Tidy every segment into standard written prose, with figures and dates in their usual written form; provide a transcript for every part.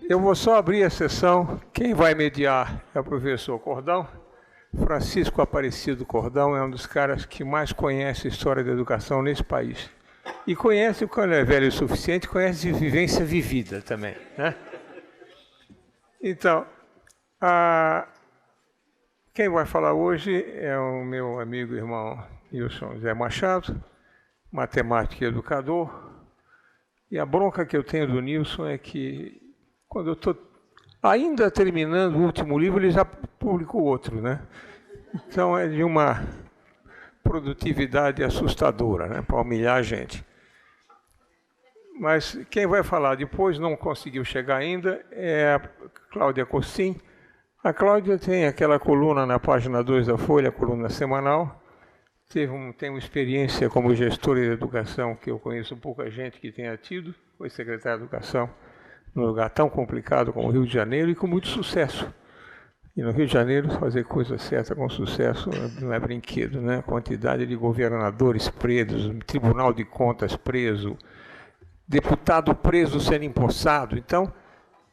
Eu vou só abrir a sessão. Quem vai mediar é o professor Cordão. Francisco Aparecido Cordão é um dos caras que mais conhece a história da educação nesse país. E conhece, quando é velho o suficiente, conhece de vivência vivida também, né? Então, quem vai falar hoje é o meu amigo e irmão Nilson Zé Machado, matemático e educador. E a bronca que eu tenho do Nilson é que, quando eu estou ainda terminando o último livro, ele já publicou outro, né? Então é de uma produtividade assustadora, né? Para humilhar a gente. Mas quem vai falar depois, não conseguiu chegar ainda, é a Cláudia Costin. A Cláudia tem aquela coluna na página 2 da Folha, a coluna semanal. Tem uma experiência como gestora de educação que eu conheço pouca gente que tenha tido. Foi secretária de Educação num lugar tão complicado como o Rio de Janeiro e com muito sucesso. E no Rio de Janeiro, fazer coisa certa com sucesso não é brinquedo, né? A quantidade de governadores presos, Tribunal de Contas preso, deputado preso sendo empossado. Então,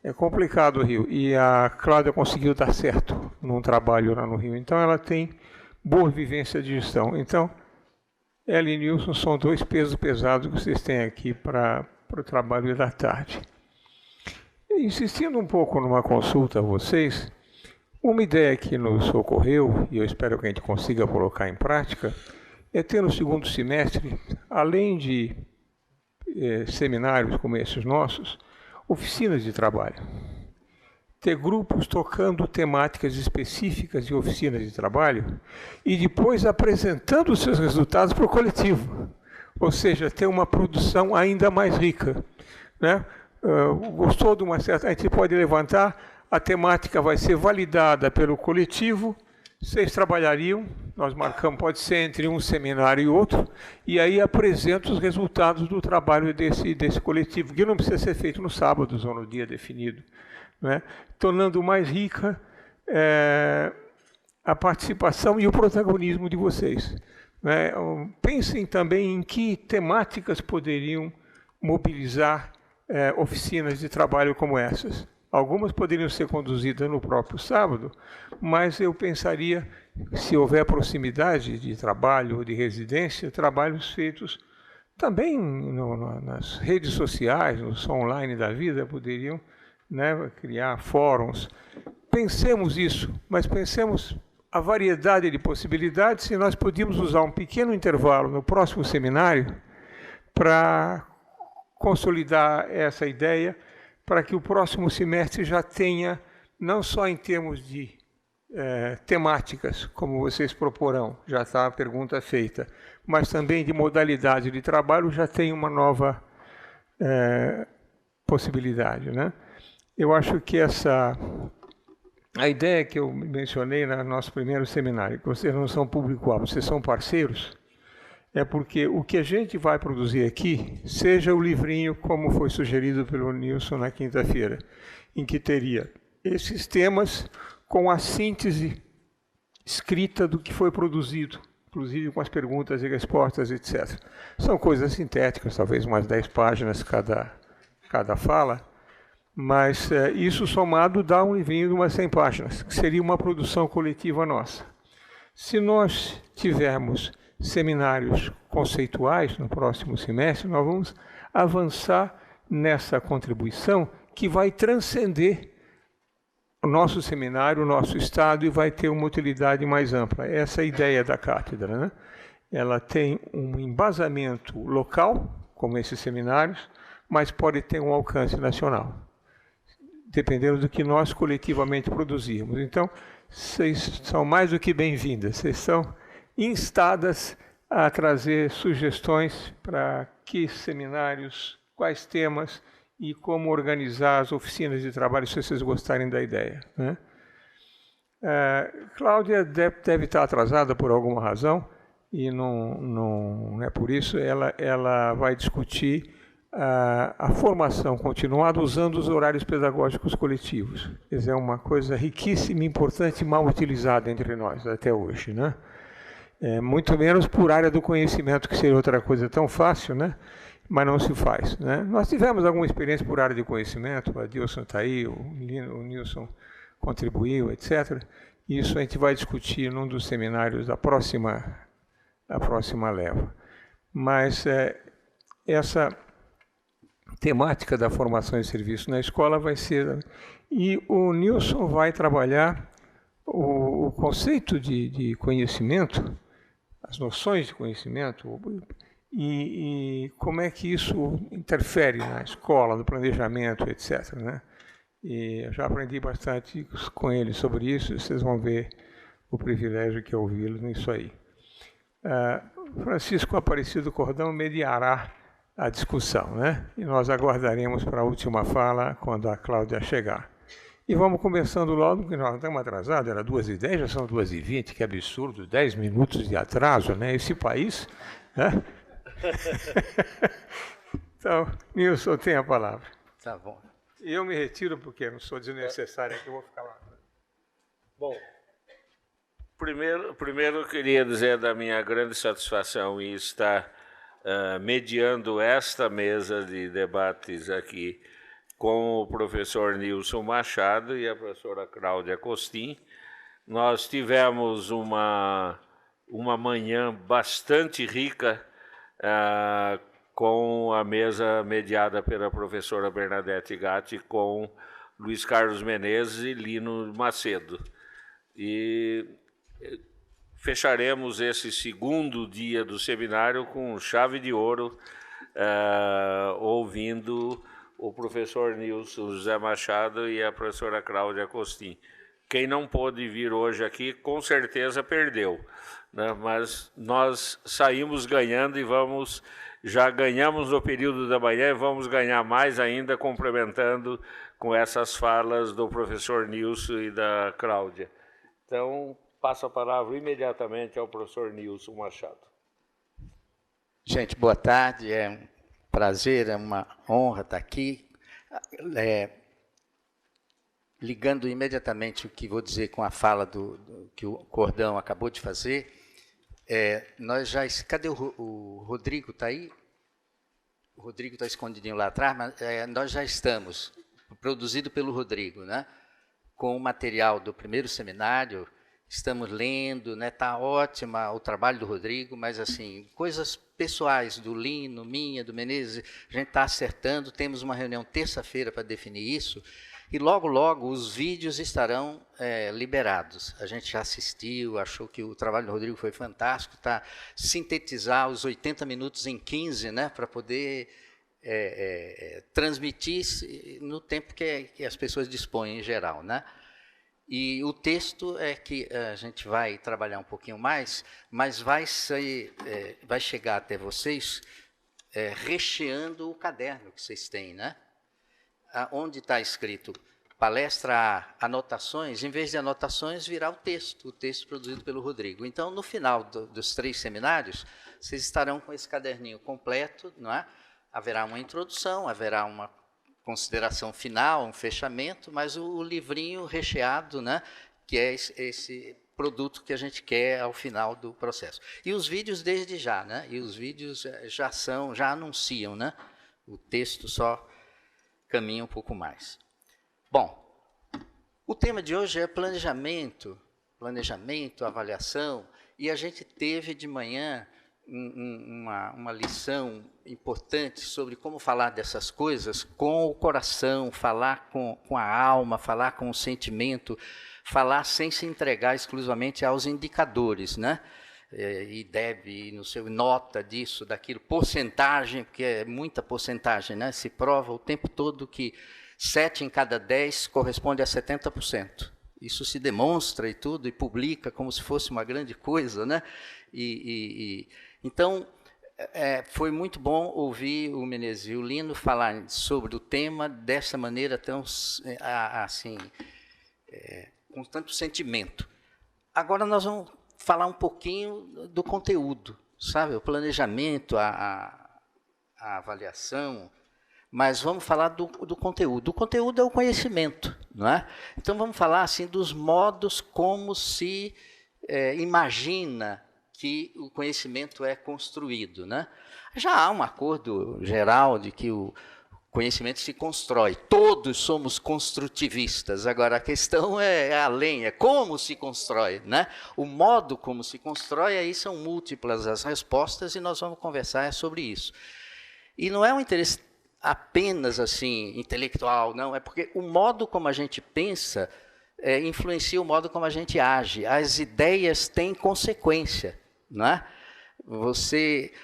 é complicado o Rio. E a Cláudia conseguiu dar certo num trabalho lá no Rio. Então, ela tem boa vivência de gestão. Então, ela e Nilson são dois pesos pesados que vocês têm aqui para o trabalho da tarde. Insistindo um pouco numa consulta a vocês, uma ideia que nos ocorreu, e eu espero que a gente consiga colocar em prática, é ter no segundo semestre, além de seminários como esses nossos, oficinas de trabalho. Ter grupos tocando temáticas específicas de oficinas de trabalho e depois apresentando os seus resultados para o coletivo. Ou seja, ter uma produção ainda mais rica, né? Gostou de uma certa... A gente pode levantar, a temática vai ser validada pelo coletivo, vocês trabalhariam, nós marcamos, pode ser entre um seminário e outro, e aí apresenta os resultados do trabalho desse coletivo, que não precisa ser feito no sábado ou no dia definido, né? Tornando mais rica a participação e o protagonismo de vocês, né? Pensem também em que temáticas poderiam mobilizar oficinas de trabalho como essas. Algumas poderiam ser conduzidas no próprio sábado, mas eu pensaria, se houver proximidade de trabalho ou de residência, trabalhos feitos também nas redes sociais, no som online da vida, poderiam, né, criar fóruns. Pensemos isso, mas pensemos a variedade de possibilidades, se nós podíamos usar um pequeno intervalo no próximo seminário para consolidar essa ideia, para que o próximo semestre já tenha, não só em termos de temáticas, como vocês proporão, já está a pergunta feita, mas também de modalidade de trabalho, já tem uma nova possibilidade, né? Eu acho que a ideia que eu mencionei no nosso primeiro seminário, que vocês não são público-alvo, vocês são parceiros, é porque o que a gente vai produzir aqui, seja o livrinho, como foi sugerido pelo Nilson na quinta-feira, em que teria esses temas com a síntese escrita do que foi produzido, inclusive com as perguntas e respostas, etc. São coisas sintéticas, talvez umas 10 páginas cada fala, mas isso somado dá um livrinho de umas 100 páginas, que seria uma produção coletiva nossa. Se nós tivermos seminários conceituais no próximo semestre, nós vamos avançar nessa contribuição que vai transcender o nosso seminário, o nosso estado, e vai ter uma utilidade mais ampla. Essa é a ideia da cátedra, né? Ela tem um embasamento local, como esses seminários, mas pode ter um alcance nacional, dependendo do que nós coletivamente produzirmos. Então, vocês são mais do que bem-vindas, vocês são instadas a trazer sugestões para que seminários, quais temas e como organizar as oficinas de trabalho, se vocês gostarem da ideia, né? Cláudia deve estar atrasada por alguma razão, e não é por isso. Ela vai discutir a formação continuada usando os horários pedagógicos coletivos. Isso é uma coisa riquíssima, importante e mal utilizada entre nós até hoje, né? Muito menos por área do conhecimento, que seria outra coisa tão fácil, né? Mas não se faz, né? Nós tivemos alguma experiência por área de conhecimento, o Adilson está aí, o Nilson contribuiu, etc. Isso a gente vai discutir num dos seminários da próxima leva. Mas essa temática da formação e serviço na escola vai ser... E o Nilson vai trabalhar o conceito de conhecimento, as noções de conhecimento, e como é que isso interfere na escola, no planejamento, etc., né? E eu já aprendi bastante com ele sobre isso, e vocês vão ver o privilégio que é ouvi-lo nisso aí. Francisco Aparecido Cordão mediará a discussão, né? E nós aguardaremos para a última fala quando a Cláudia chegar. E vamos começando logo, porque nós estamos atrasados, era 2h10, já são 2h20, que absurdo, 10 minutos de atraso, né? Esse país, né? Então, Nilson, tem a palavra. Tá bom. E eu me retiro porque não sou desnecessário, aqui eu vou ficar lá. Bom, primeiro eu queria dizer da minha grande satisfação em estar mediando esta mesa de debates aqui com o professor Nilson Machado e a professora Cláudia Costin. Nós tivemos uma manhã bastante rica com a mesa mediada pela professora Bernadette Gatti com Luiz Carlos Menezes e Lino Macedo. E fecharemos esse segundo dia do seminário com chave de ouro, ouvindo o professor Nilson José Machado e a professora Cláudia Costin. Quem não pôde vir hoje aqui, com certeza perdeu, né? Mas nós saímos ganhando e já ganhamos no período da manhã e vamos ganhar mais ainda, complementando com essas falas do professor Nilson e da Cláudia. Então, passo a palavra imediatamente ao professor Nilson Machado. Gente, boa tarde, é um prazer, é uma honra estar aqui. Ligando imediatamente o que vou dizer com a fala que o Cordão acabou de fazer, nós já... Cadê o Rodrigo? Está aí? O Rodrigo está escondidinho lá atrás, mas nós já estamos, produzido pelo Rodrigo, né? Com o material do primeiro seminário, estamos lendo, né? Está ótima o trabalho do Rodrigo, mas assim, coisas pessoais do Lino, minha, do Menezes, a gente está acertando, temos uma reunião terça-feira para definir isso, e logo, logo, os vídeos estarão liberados. A gente já assistiu, achou que o trabalho do Rodrigo foi fantástico, tá? Sintetizar os 80 minutos em 15, né? Para poder transmitir no tempo que as pessoas dispõem em geral, né? E o texto é que a gente vai trabalhar um pouquinho mais, mas vai chegar até vocês recheando o caderno que vocês têm, né? Onde está escrito palestra A, anotações, em vez de anotações, virá o texto produzido pelo Rodrigo. Então, no final dos 3 seminários, vocês estarão com esse caderninho completo, não é? Haverá uma introdução, haverá uma consideração final, um fechamento, mas o livrinho recheado, né? Que é esse produto que a gente quer ao final do processo. E os vídeos desde já, né? E os vídeos já anunciam, né? O texto só caminha um pouco mais. Bom, o tema de hoje é planejamento, avaliação, e a gente teve de manhã uma lição importante sobre como falar dessas coisas com o coração, falar com a alma, falar com o sentimento, falar sem se entregar exclusivamente aos indicadores, né? IDEB, não sei, nota disso, daquilo, porcentagem, porque é muita porcentagem, né? Se prova o tempo todo que 7 em cada 10 corresponde a 70%. Isso se demonstra e tudo, e publica como se fosse uma grande coisa, né? Então, foi muito bom ouvir o Menezes e o Lino falar sobre o tema dessa maneira tão, assim, com tanto sentimento. Agora nós vamos falar um pouquinho do conteúdo, sabe? O planejamento, a avaliação, mas vamos falar do conteúdo. O conteúdo é o conhecimento, não é? Então vamos falar assim dos modos como se imagina que o conhecimento é construído, né? Já há um acordo geral de que o conhecimento se constrói. Todos somos construtivistas. Agora, a questão é além, é como se constrói, né? O modo como se constrói, aí são múltiplas as respostas e nós vamos conversar sobre isso. E não é um interesse apenas assim intelectual, não. É porque o modo como a gente pensa influencia o modo como a gente age. As ideias têm consequência, não é?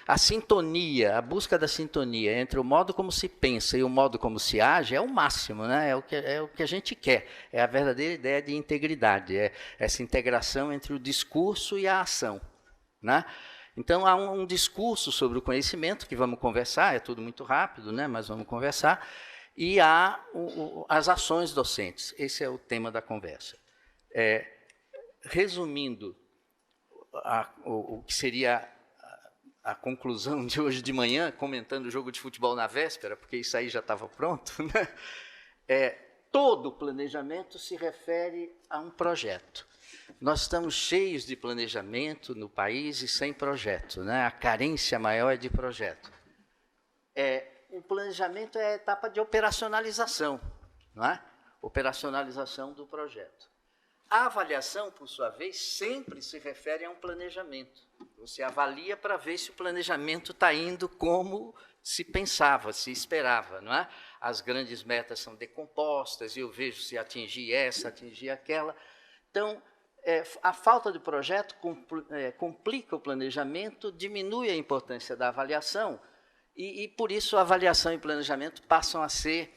A sintonia, a busca da sintonia entre o modo como se pensa e o modo como se age é o máximo, né? É o que a gente quer, é a verdadeira ideia de integridade, é essa integração entre o discurso e a ação, né? Então, há um discurso sobre o conhecimento, que vamos conversar, é tudo muito rápido, né? Mas vamos conversar, e há as ações docentes, esse é o tema da conversa. Resumindo o que seria a conclusão de hoje de manhã, comentando o jogo de futebol na véspera, porque isso aí já estava pronto, né? Todo planejamento se refere a um projeto. Nós estamos cheios de planejamento no país e sem projeto, né? A carência maior é de projeto. O planejamento é a etapa de operacionalização, não é? Operacionalização do projeto. A avaliação, por sua vez, sempre se refere a um planejamento. Você avalia para ver se o planejamento está indo como se pensava, se esperava, não é? As grandes metas são decompostas e eu vejo se atingir essa, atingir aquela. Então, a falta de projeto complica o planejamento, diminui a importância da avaliação e por isso, a avaliação e planejamento passam a ser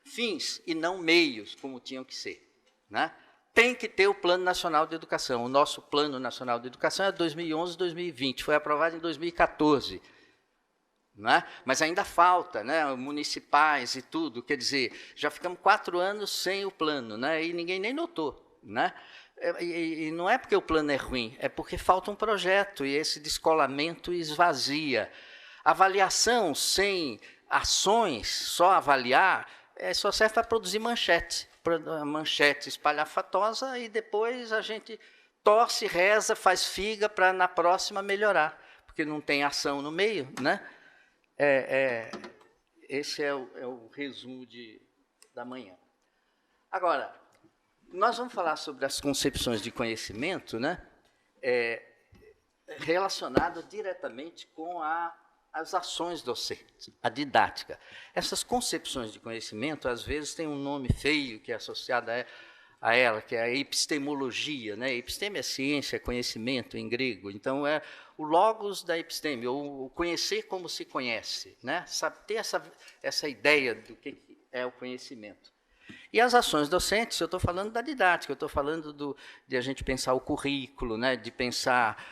fins e não meios, como tinham que ser, né? Tem que ter o Plano Nacional de Educação. O nosso Plano Nacional de Educação é 2011-2020, foi aprovado em 2014. Né? Mas ainda falta, né? Municipais e tudo, quer dizer, já ficamos 4 anos sem o plano, né? E ninguém nem notou. Né? E não é porque o plano é ruim, é porque falta um projeto e esse descolamento esvazia. Avaliação sem ações, só avaliar, só serve para produzir manchete espalhafatosa e depois a gente torce, reza, faz figa para na próxima melhorar, porque não tem ação no meio, né? Esse é o resumo da manhã. Agora, nós vamos falar sobre as concepções de conhecimento, né? Relacionado diretamente com as ações docentes, a didática. Essas concepções de conhecimento, às vezes, têm um nome feio que é associado a ela, que é a epistemologia, né? Episteme é ciência, é conhecimento em grego. Então, é o logos da episteme, ou o conhecer como se conhece, né? Sabe, ter essa ideia do que é o conhecimento. E as ações docentes, eu estou falando da didática, eu estou falando de a gente pensar o currículo, né? De pensar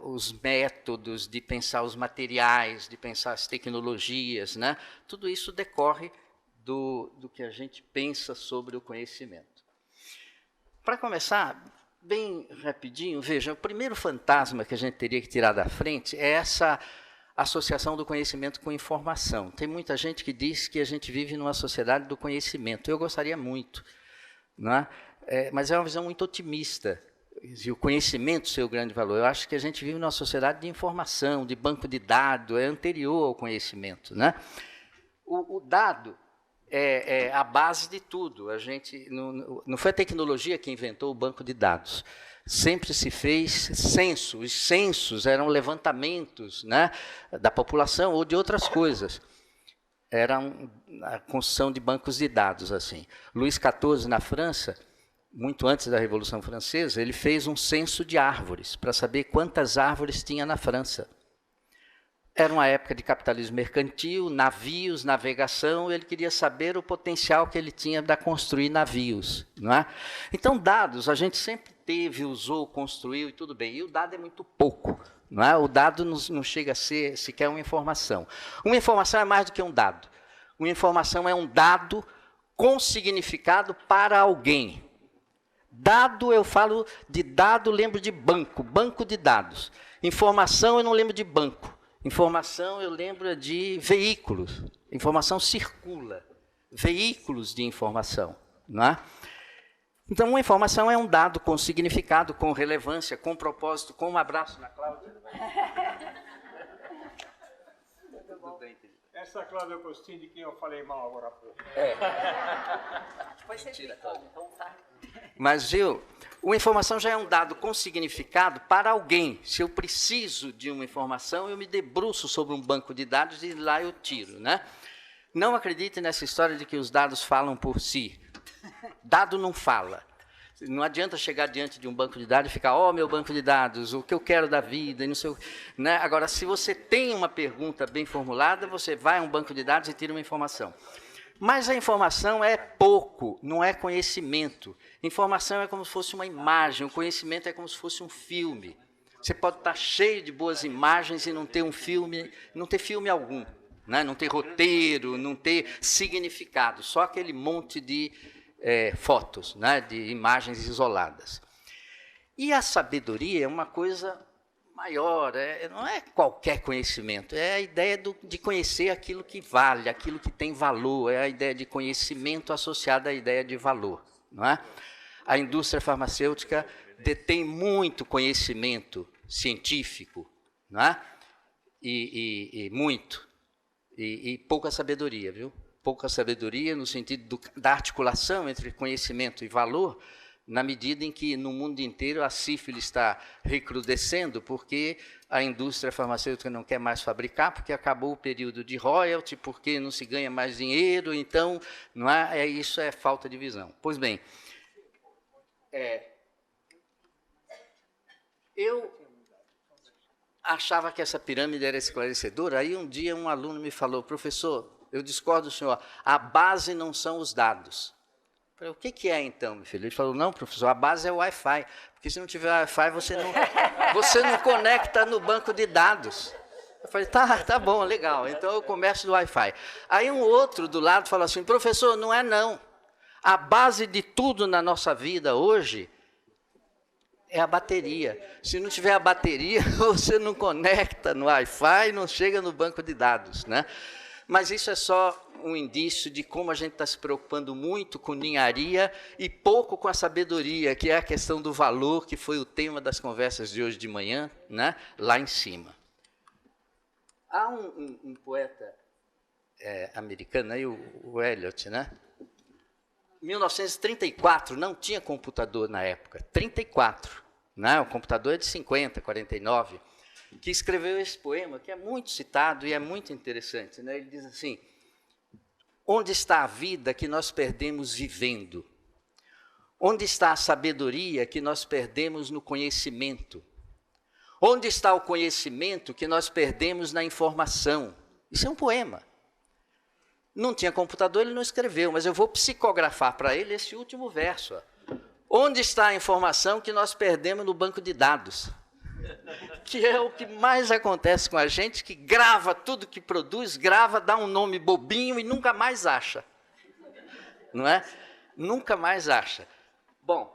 os métodos, de pensar os materiais, de pensar as tecnologias, né? Tudo isso decorre do que a gente pensa sobre o conhecimento. Para começar, bem rapidinho, veja, o primeiro fantasma que a gente teria que tirar da frente é essa associação do conhecimento com informação. Tem muita gente que diz que a gente vive numa sociedade do conhecimento. Eu gostaria muito, não é? Mas é uma visão muito otimista. O conhecimento ser o grande valor. Eu acho que a gente vive numa sociedade de informação, de banco de dados, é anterior ao conhecimento, né? O dado é a base de tudo. A gente não foi a tecnologia que inventou o banco de dados. Sempre se fez censo. Os censos eram levantamentos, né, da população ou de outras coisas. Era a construção de bancos de dados. Assim. Luís XIV, na França, muito antes da Revolução Francesa, ele fez um censo de árvores, para saber quantas árvores tinha na França. Era uma época de capitalismo mercantil, navios, navegação, ele queria saber o potencial que ele tinha para construir navios. Não é? Então, dados, a gente sempre teve, usou, construiu e tudo bem. E o dado é muito pouco. Não é? O dado não chega a ser sequer uma informação. Uma informação é mais do que um dado. Uma informação é um dado com significado para alguém. Dado, eu falo de dado, lembro de banco, banco de dados. Informação, eu não lembro de banco. Informação, eu lembro de veículos. Informação circula. Veículos de informação. Não é? Então, uma informação é um dado com significado, com relevância, com propósito, com um abraço na Cláudia. Tudo bem, querido. Essa é a Cláudia Agostinho, de quem eu falei mal agora há pouco. Mentira, Cláudia. Mas, viu, uma informação já é um dado com significado para alguém. Se eu preciso de uma informação, eu me debruço sobre um banco de dados e lá eu tiro, né? Não acredite nessa história de que os dados falam por si. Dado não fala. Não adianta chegar diante de um banco de dados e ficar, ó, meu banco de dados, o que eu quero da vida, e não sei o... Né? Agora, se você tem uma pergunta bem formulada, você vai a um banco de dados e tira uma informação. Mas a informação é pouco, não é conhecimento. Informação é como se fosse uma imagem, o conhecimento é como se fosse um filme. Você pode estar cheio de boas imagens e não ter um filme, não ter filme algum, né? Não ter roteiro, não ter significado, só aquele monte de fotos, né? De imagens isoladas. E a sabedoria é uma coisa maior, não é qualquer conhecimento, é a ideia de conhecer aquilo que vale, aquilo que tem valor, é a ideia de conhecimento associada à ideia de valor. Não é? A indústria farmacêutica detém muito conhecimento científico, não é? E pouca sabedoria, viu? Pouca sabedoria no sentido da articulação entre conhecimento e valor, na medida em que no mundo inteiro a sífilis está recrudescendo, porque a indústria farmacêutica não quer mais fabricar, porque acabou o período de royalty, porque não se ganha mais dinheiro, então não é, isso é falta de visão. Pois bem, eu achava que essa pirâmide era esclarecedora, aí um dia um aluno me falou, professor, eu discordo do senhor, a base não são os dados. Eu falei, o que é então, meu filho? Ele falou, não, professor, a base é o Wi-Fi, porque se não tiver Wi-Fi, você não conecta no banco de dados. Eu falei, tá bom, legal, então eu começo do Wi-Fi. Aí um outro do lado falou assim, professor, não é não. A base de tudo na nossa vida hoje é a bateria. Se não tiver a bateria, você não conecta no Wi-Fi, não chega no banco de dados, né? Mas isso é só um indício de como a gente está se preocupando muito com ninharia e pouco com a sabedoria, que é a questão do valor, que foi o tema das conversas de hoje de manhã, né? Lá em cima. Há um poeta americano, aí, o Eliot, né? Em 1934, não tinha computador na época, 34, né? O computador é de 50, 49, que escreveu esse poema, que é muito citado e é muito interessante, né? Ele diz assim, onde está a vida que nós perdemos vivendo? Onde está a sabedoria que nós perdemos no conhecimento? Onde está o conhecimento que nós perdemos na informação? Isso é um poema. Não tinha computador, ele não escreveu, mas eu vou psicografar para ele esse último verso. Ó. Onde está a informação que nós perdemos no banco de dados? Que é o que mais acontece com a gente, que grava tudo que produz, grava, dá um nome bobinho e nunca mais acha. Não é? Nunca mais acha. Bom,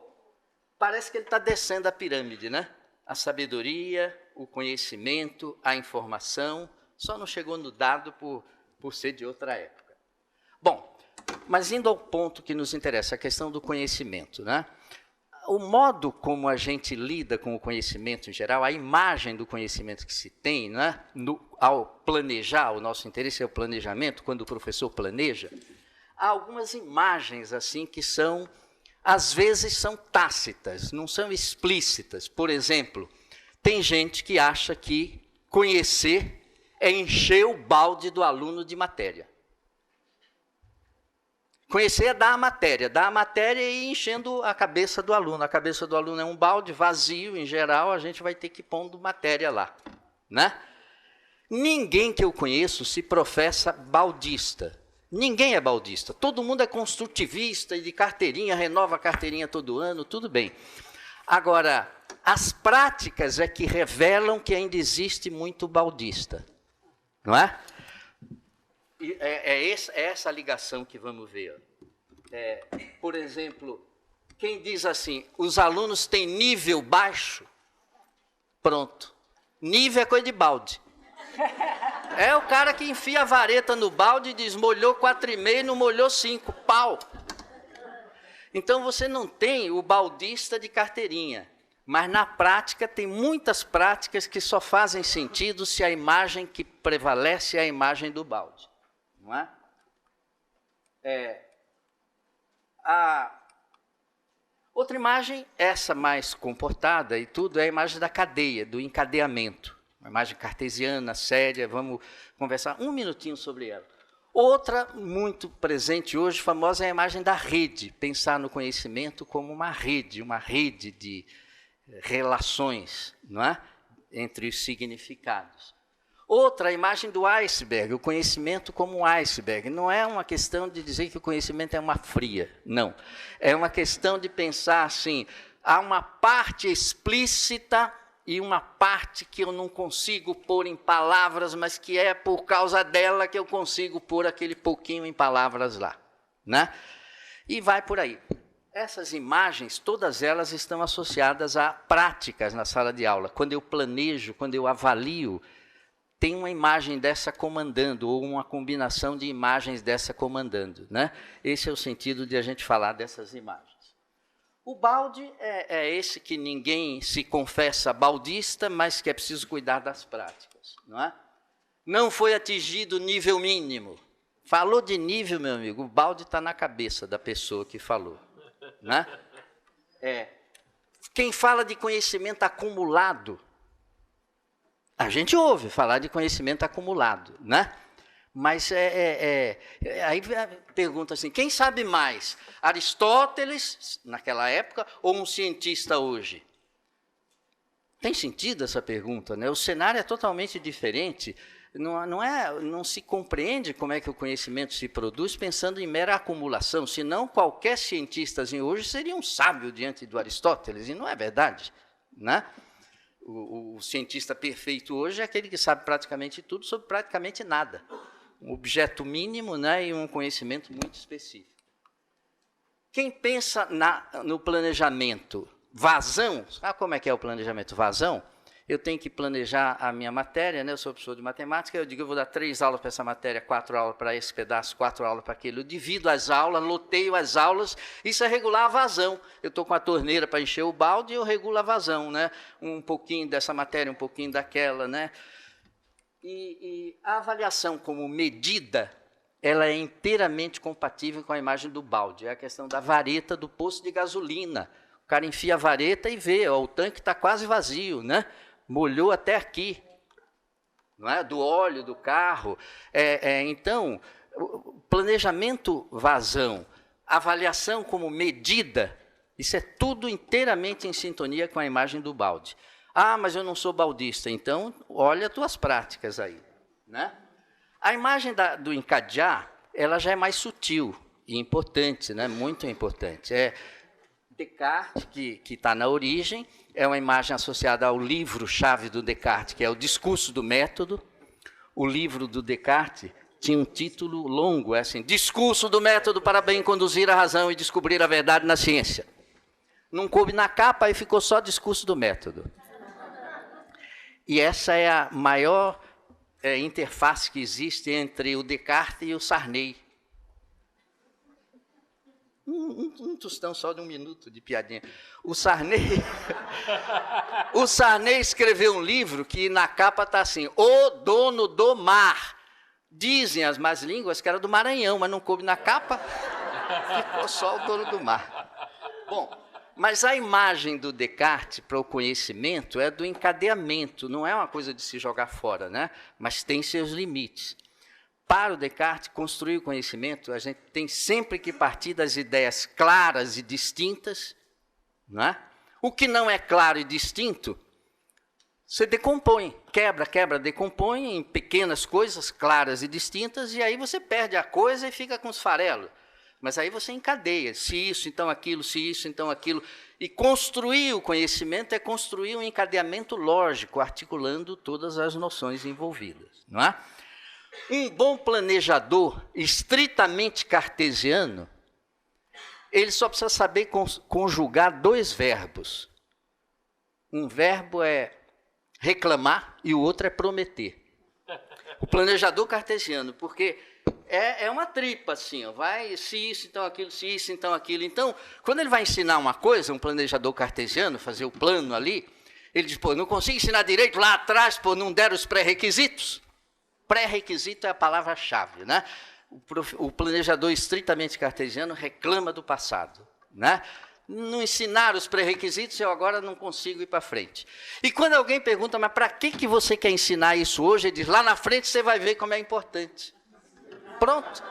parece que ele está descendo a pirâmide, né? A sabedoria, o conhecimento, a informação, só não chegou no dado por ser de outra época. Bom, mas indo ao ponto que nos interessa, a questão do conhecimento, né? O modo como a gente lida com o conhecimento em geral, a imagem do conhecimento que se tem, né? Ao planejar, o nosso interesse é o planejamento, quando o professor planeja, há algumas imagens assim que são, às vezes, são tácitas, não são explícitas. Por exemplo, tem gente que acha que conhecer é encher o balde do aluno de matéria. Conhecer é dar a matéria e ir enchendo a cabeça do aluno. A cabeça do aluno é um balde vazio, em geral, a gente vai ter que ir pondo matéria lá. Né? Ninguém que eu conheço se professa baldista. Ninguém é baldista. Todo mundo é construtivista e de carteirinha, renova a carteirinha todo ano, tudo bem. Agora, as práticas é que revelam que ainda existe muito baldista. Não é? É essa ligação que vamos ver. Por exemplo, quem diz assim, os alunos têm nível baixo, pronto. Nível é coisa de balde. É o cara que enfia a vareta no balde e diz, molhou 4,5, não molhou 5, pau. Então você não tem o baldista de carteirinha, mas na prática tem muitas práticas que só fazem sentido se a imagem que prevalece é a imagem do balde, não é? Outra imagem, essa mais comportada e tudo, é a imagem da cadeia, do encadeamento. Uma imagem cartesiana, séria, vamos conversar um minutinho sobre ela. Outra, muito presente hoje, famosa, é a imagem da rede. Pensar no conhecimento como uma rede de relações, não é? Entre os significados. Outra, a imagem do iceberg, o conhecimento como um iceberg. Não é uma questão de dizer que o conhecimento é uma fria, não. É uma questão de pensar assim, há uma parte explícita e uma parte que eu não consigo pôr em palavras, mas que é por causa dela que eu consigo pôr aquele pouquinho em palavras lá, né? E vai por aí. Essas imagens, todas elas estão associadas a práticas na sala de aula. Quando eu planejo, quando eu avalio, tem uma imagem dessa comandando, ou uma combinação de imagens dessa comandando, né? Esse é o sentido de a gente falar dessas imagens. O balde é esse que ninguém se confessa baldista, mas que é preciso cuidar das práticas, não é? Não foi atingido o nível mínimo. Falou de nível, meu amigo, o balde está na cabeça da pessoa que falou, né? Quem fala de conhecimento acumulado, a gente ouve falar de conhecimento acumulado, né? Mas aí pergunta assim, quem sabe mais? Aristóteles, naquela época, ou um cientista hoje? Tem sentido essa pergunta, né? O cenário é totalmente diferente. Não se compreende como é que o conhecimento se produz pensando em mera acumulação, senão qualquer cientista hoje seria um sábio diante do Aristóteles, e não é verdade, né? O cientista perfeito hoje é aquele que sabe praticamente tudo sobre praticamente nada. Um objeto mínimo, né, e um conhecimento muito específico. Quem pensa no planejamento vazão, sabe como é que é o planejamento vazão? Eu tenho que planejar a minha matéria, né, eu sou professor de matemática, eu digo, eu vou dar 3 aulas para essa matéria, 4 aulas para esse pedaço, 4 aulas para aquele. Eu divido as aulas, loteio as aulas, isso é regular a vazão. Eu estou com a torneira para encher o balde e eu regulo a vazão, né? Um pouquinho dessa matéria, um pouquinho daquela, né? E a avaliação como medida, ela é inteiramente compatível com a imagem do balde. É a questão da vareta do posto de gasolina. O cara enfia a vareta e vê, ó, o tanque está quase vazio, né? Molhou até aqui, não é? Do óleo do carro. Então, planejamento vazão, avaliação como medida, isso é tudo inteiramente em sintonia com a imagem do balde. Ah, mas eu não sou baldista, então olha as tuas práticas aí, né? A imagem do encadear, ela já é mais sutil e importante, né? Muito importante. Descartes, que está na origem, é uma imagem associada ao livro-chave do Descartes, que é o Discurso do Método. O livro do Descartes tinha um título longo, assim, Discurso do Método para bem conduzir a razão e descobrir a verdade na ciência. Não coube na capa, aí ficou só Discurso do Método. E essa é a maior interface que existe entre o Descartes e o Sarney. Um tostão só de 1 minuto de piadinha. O Sarney escreveu um livro que na capa está assim, O Dono do Mar. Dizem as más línguas que era do Maranhão, mas não coube na capa, ficou só o dono do mar. Bom, mas a imagem do Descartes para o conhecimento é do encadeamento, não é uma coisa de se jogar fora, né? Mas tem seus limites. Para o Descartes, construir o conhecimento, a gente tem sempre que partir das ideias claras e distintas, não é? O que não é claro e distinto, você decompõe, quebra, decompõe em pequenas coisas claras e distintas, e aí você perde a coisa e fica com os farelos. Mas aí você encadeia, se isso, então aquilo, se isso, então aquilo. E construir o conhecimento é construir um encadeamento lógico, articulando todas as noções envolvidas, não é? Um bom planejador, estritamente cartesiano, ele só precisa saber conjugar 2 verbos. Um verbo é reclamar e o outro é prometer. O planejador cartesiano, porque é uma tripa, assim, ó, vai se isso, então aquilo, se isso, então aquilo. Então, quando ele vai ensinar uma coisa, um planejador cartesiano, fazer o plano ali, ele diz, pô, não consigo ensinar direito lá atrás, pô, não deram os pré-requisitos. Pré-requisito é a palavra-chave, né? O planejador estritamente cartesiano reclama do passado, né? Não ensinaram os pré-requisitos, eu agora não consigo ir para frente. E quando alguém pergunta, mas para que você quer ensinar isso hoje? Ele diz, lá na frente você vai ver como é importante. Pronto.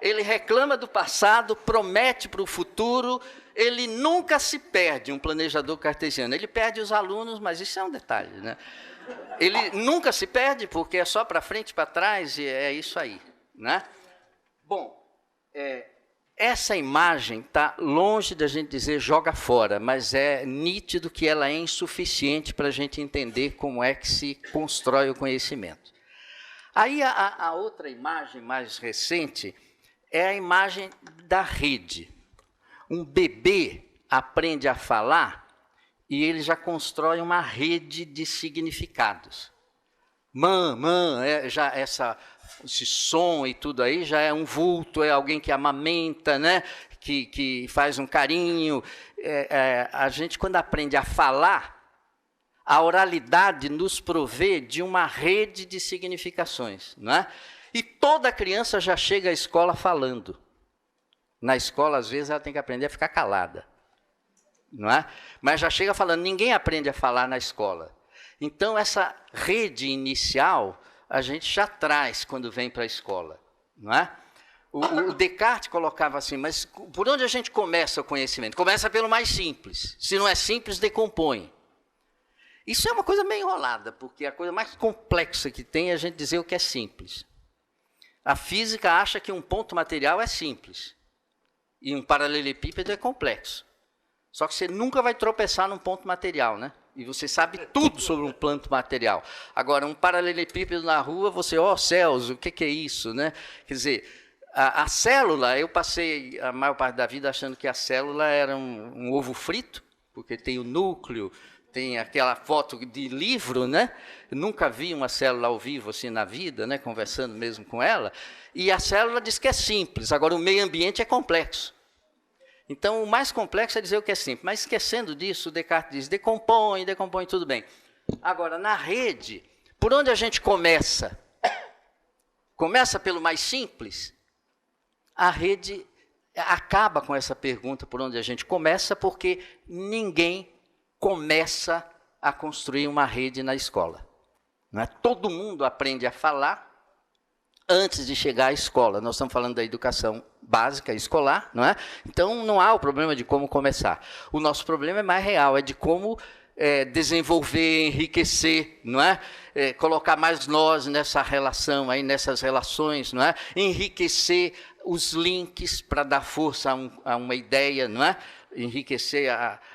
Ele reclama do passado, promete para o futuro, ele nunca se perde, um planejador cartesiano. Ele perde os alunos, mas isso é um detalhe, né? Ele nunca se perde, porque é só para frente e para trás, e é isso aí, né? Bom, essa imagem está longe da gente dizer joga fora, mas é nítido que ela é insuficiente para a gente entender como é que se constrói o conhecimento. Aí a outra imagem mais recente é a imagem da rede. Um bebê aprende a falar e ele já constrói uma rede de significados. Já esse som e tudo aí já é um vulto, é alguém que amamenta, né? que faz um carinho. A gente, quando aprende a falar, a oralidade nos provê de uma rede de significações, não é? E toda criança já chega à escola falando. Na escola, às vezes, ela tem que aprender a ficar calada, não é? Mas já chega falando, ninguém aprende a falar na escola. Então, essa rede inicial, a gente já traz quando vem para a escola, não é? O Descartes colocava assim, mas por onde a gente começa o conhecimento? Começa pelo mais simples. Se não é simples, decompõe. Isso é uma coisa meio enrolada, porque a coisa mais complexa que tem é a gente dizer o que é simples. A física acha que um ponto material é simples, e um paralelepípedo é complexo. Só que você nunca vai tropeçar num ponto material, né? E você sabe tudo sobre um ponto material. Agora, um paralelepípedo na rua, você, céus, o que é isso, né? Quer dizer, a célula, eu passei a maior parte da vida achando que a célula era um ovo frito, porque tem o núcleo, tem aquela foto de livro, né? Eu nunca vi uma célula ao vivo assim na vida, né? Conversando mesmo com ela. E a célula diz que é simples, agora o meio ambiente é complexo. Então, o mais complexo é dizer o que é simples. Mas esquecendo disso, o Descartes diz, decompõe, tudo bem. Agora, na rede, por onde a gente começa? Começa pelo mais simples? A rede acaba com essa pergunta por onde a gente começa, porque ninguém começa a construir uma rede na escola. Não é? Todo mundo aprende a falar antes de chegar à escola. Nós estamos falando da educação básica escolar, não é? Então, não há o problema de como começar. O nosso problema é mais real, é de como desenvolver, enriquecer, não é? Colocar mais nós nessa relação, aí, nessas relações, não é? Enriquecer os links para dar força a uma ideia, não é? Enriquecer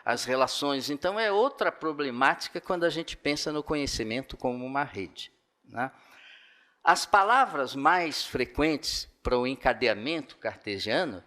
as relações. Então, é outra problemática quando a gente pensa no conhecimento como uma rede, né? As palavras mais frequentes para o encadeamento cartesiano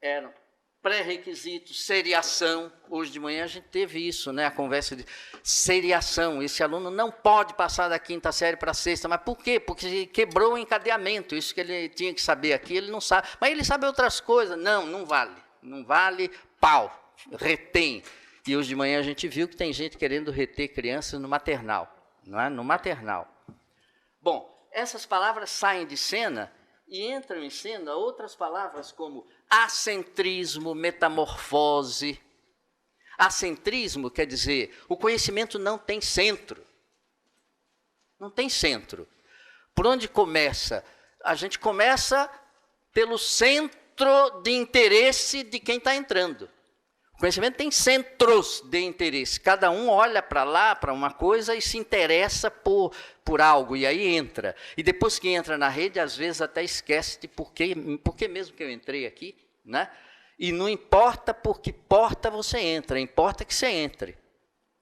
eram pré-requisito, seriação. Hoje de manhã a gente teve isso, né? A conversa de seriação. Esse aluno não pode passar da quinta série para a sexta. Mas por quê? Porque quebrou o encadeamento. Isso que ele tinha que saber aqui, ele não sabe. Mas ele sabe outras coisas. Não vale. Não vale, pau, retém. E hoje de manhã a gente viu que tem gente querendo reter crianças no maternal, não é? No maternal. Bom, essas palavras saem de cena e entram em cena outras palavras como acentrismo, metamorfose. Acentrismo quer dizer, o conhecimento não tem centro. Não tem centro. Por onde começa? A gente começa pelo centro de interesse de quem está entrando. O conhecimento tem centros de interesse. Cada um olha para lá, para uma coisa, e se interessa por algo, e aí entra. E depois que entra na rede, às vezes até esquece de por que mesmo que eu entrei aqui, né? E não importa por que porta você entra, importa que você entre,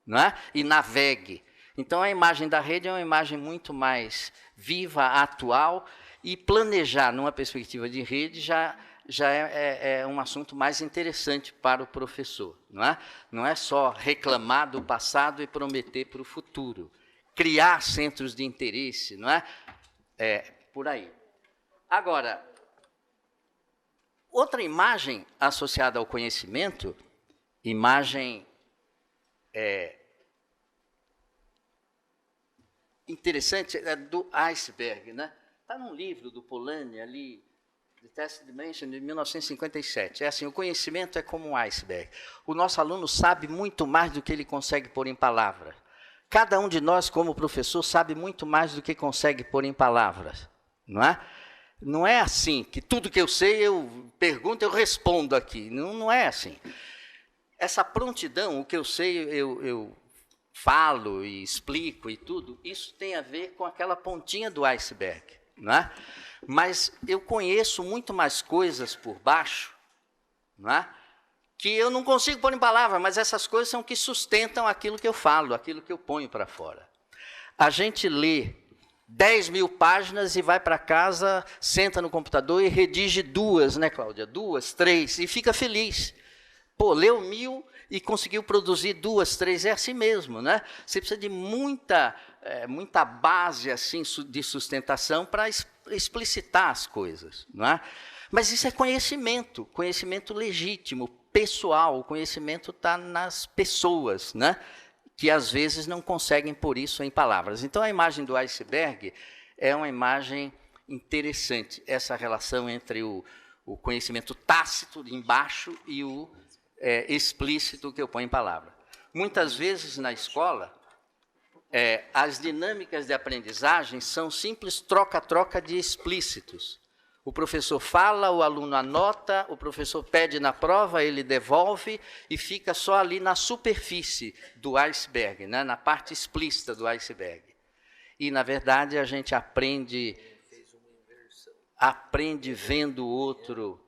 não é? E navegue. Então, a imagem da rede é uma imagem muito mais viva, atual, e planejar numa perspectiva de rede já é um assunto mais interessante para o professor, não é? Não é só reclamar do passado e prometer para o futuro. criar centros de interesse, não é? Por aí. Agora, outra imagem associada ao conhecimento, imagem interessante, é do iceberg, né? Está num livro do Polanyi ali, The Test Dimension, de 1957. É assim, o conhecimento é como um iceberg. O nosso aluno sabe muito mais do que ele consegue pôr em palavras. Cada um de nós, como professor, sabe muito mais do que consegue pôr em palavras, não é? Não é assim, que tudo que eu sei, eu pergunto, eu respondo aqui. Não é assim. Essa prontidão, o que eu sei, eu falo e explico e tudo, isso tem a ver com aquela pontinha do iceberg, não é? Mas eu conheço muito mais coisas por baixo, não é? Que eu não consigo pôr em palavras, mas essas coisas são que sustentam aquilo que eu falo, aquilo que eu ponho para fora. A gente lê 10 mil páginas e vai para casa, senta no computador e redige 2, né, Cláudia? 2, 3, e fica feliz. Pô, leu 1000 e conseguiu produzir 2, 3, é assim mesmo, né? Você precisa de muita base assim, de sustentação para explicitar as coisas, não é? Mas isso é conhecimento, conhecimento legítimo, pessoal, o conhecimento está nas pessoas, né? Que às vezes não conseguem pôr isso em palavras. Então, a imagem do iceberg é uma imagem interessante, essa relação entre o conhecimento tácito embaixo e o explícito que eu ponho em palavra. Muitas vezes na escola, as dinâmicas de aprendizagem são simples troca-troca de explícitos. O professor fala, o aluno anota, o professor pede na prova, ele devolve e fica só ali na superfície do iceberg, né? Na parte explícita do iceberg. E, na verdade, a gente aprende vendo o outro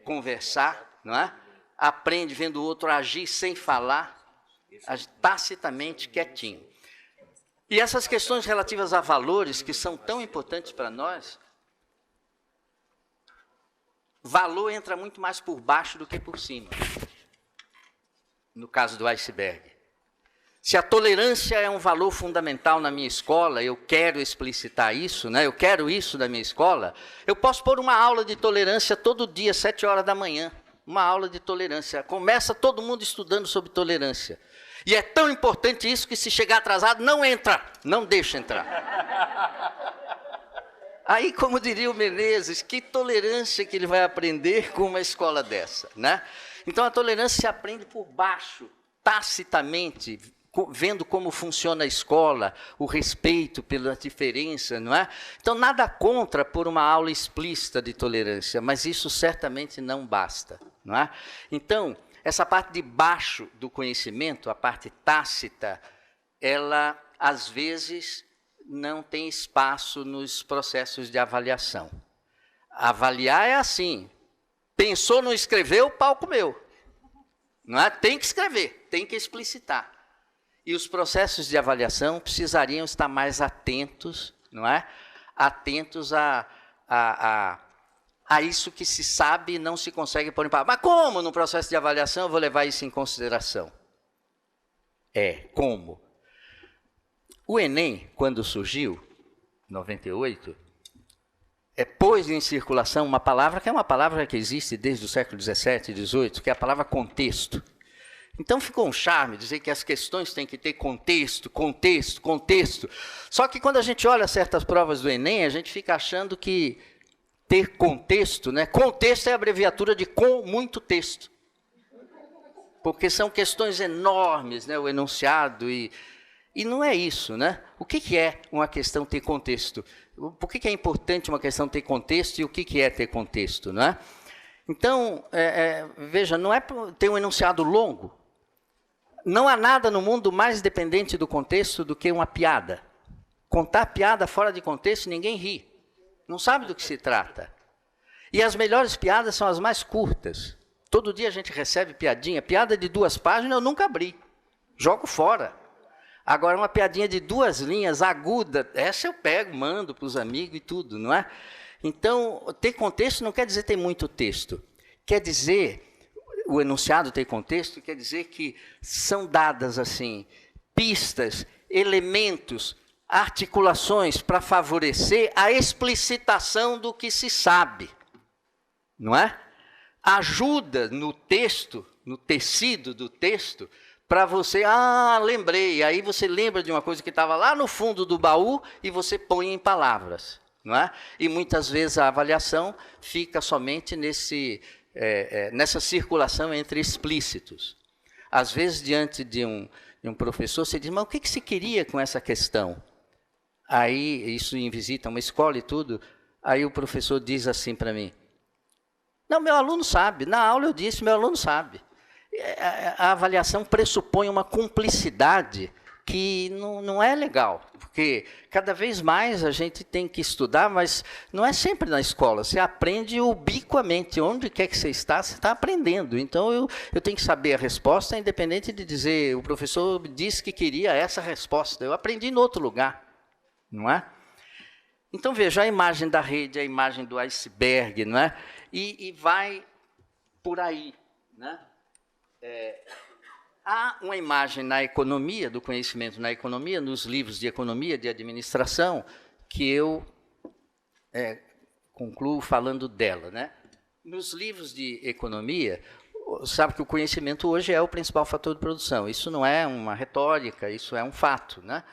conversar, não é? Aprende vendo o outro agir sem falar, tacitamente, quietinho. E essas questões relativas a valores, que são tão importantes para nós, valor entra muito mais por baixo do que por cima, no caso do iceberg. Se a tolerância é um valor fundamental na minha escola, eu quero explicitar isso, né? Eu quero isso da minha escola, eu posso pôr uma aula de tolerância todo dia, 7 horas da manhã, uma aula de tolerância. Começa todo mundo estudando sobre tolerância. E é tão importante isso que se chegar atrasado, não entra, não deixa entrar. Aí, como diria o Menezes, que tolerância que ele vai aprender com uma escola dessa, né? Então, a tolerância se aprende por baixo, tacitamente, vendo como funciona a escola, o respeito pela diferença, não é? Então, nada contra por uma aula explícita de tolerância, mas isso certamente não basta, não é? Então, essa parte de baixo do conhecimento, a parte tácita, ela, às vezes, não tem espaço nos processos de avaliação. Avaliar é assim, pensou, não escreveu, pau comeu. Não é? Tem que escrever, tem que explicitar. E os processos de avaliação precisariam estar mais atentos, não é? Atentos a isso que se sabe e não se consegue pôr em palavras. Mas como no processo de avaliação eu vou levar isso em consideração? Como? O Enem, quando surgiu, em 98, pôs em circulação uma palavra que é uma palavra que existe desde o século XVII e XVIII, que é a palavra contexto. Então ficou um charme dizer que as questões têm que ter contexto, contexto, contexto. Só que quando a gente olha certas provas do Enem, a gente fica achando que ter contexto, né? Contexto é a abreviatura de com muito texto. Porque são questões enormes, né? O enunciado e não é isso, né? O que é uma questão ter contexto? Por que é importante uma questão ter contexto e o que é ter contexto, não é? Então, veja, não é ter um enunciado longo. Não há nada no mundo mais dependente do contexto do que uma piada. Contar piada fora de contexto, ninguém ri. Não sabe do que se trata. E as melhores piadas são as mais curtas. Todo dia a gente recebe piadinha. Piada de 2 páginas eu nunca abri. Jogo fora. Agora, uma piadinha de 2 linhas, aguda, essa eu pego, mando para os amigos e tudo, não é? Então, ter contexto não quer dizer ter muito texto. Quer dizer, o enunciado ter contexto, quer dizer que são dadas, assim, pistas elementos, articulações para favorecer a explicitação do que se sabe, não é? Ajuda no texto, no tecido do texto, para você, lembrei, aí você lembra de uma coisa que estava lá no fundo do baú e você põe em palavras, não é? E muitas vezes a avaliação fica somente nessa circulação entre explícitos. Às vezes, diante de um professor, você diz, mas o que se queria com essa questão? Aí, isso em visita a uma escola e tudo, aí o professor diz assim para mim, não, meu aluno sabe, na aula eu disse, meu aluno sabe. A avaliação pressupõe uma cumplicidade que não é legal, porque cada vez mais a gente tem que estudar, mas não é sempre na escola, você aprende ubiquamente, onde quer que você está aprendendo. Então, eu tenho que saber a resposta, independente de dizer, o professor disse que queria essa resposta, eu aprendi em outro lugar. Não é? Então, veja, a imagem da rede, a imagem do iceberg, não é? E vai por aí. Né? Há uma imagem na economia, do conhecimento na economia, nos livros de economia, de administração, que eu concluo falando dela. Né? Nos livros de economia, sabe que o conhecimento hoje é o principal fator de produção. Isso não é uma retórica, isso é um fato, né?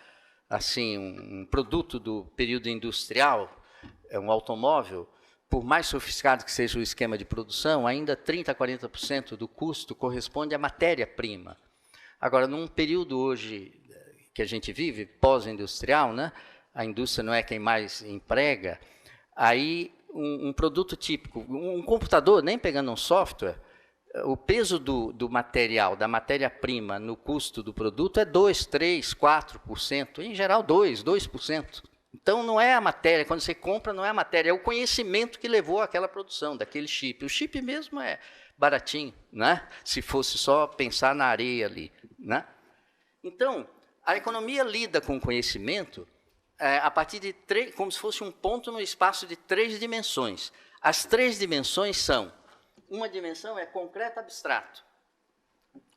Assim, um produto do período industrial, um automóvel, por mais sofisticado que seja o esquema de produção, ainda 30% a 40% do custo corresponde à matéria-prima. Agora, num período hoje que a gente vive, pós-industrial, né, a indústria não é quem mais emprega, aí um produto típico, um computador, nem pegando um software, o peso do material, da matéria-prima no custo do produto é 2%, 3%, 4%, em geral 2%. Então, não é a matéria, quando você compra, não é a matéria, é o conhecimento que levou àquela produção, daquele chip. O chip mesmo é baratinho, né? Se fosse só pensar na areia ali. Né? Então, a economia lida com o conhecimento a partir de como se fosse um ponto no espaço de 3 dimensões. As 3 dimensões são: uma dimensão é concreto abstrato.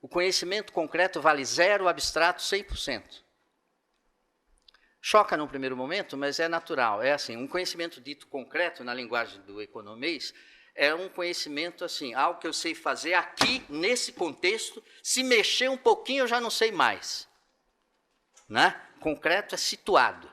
O conhecimento concreto vale 0, abstrato 100%. Choca num primeiro momento, mas é natural. É assim, um conhecimento dito concreto, na linguagem do economês, é um conhecimento assim, algo que eu sei fazer aqui, nesse contexto, se mexer um pouquinho eu já não sei mais. Né? Concreto é situado.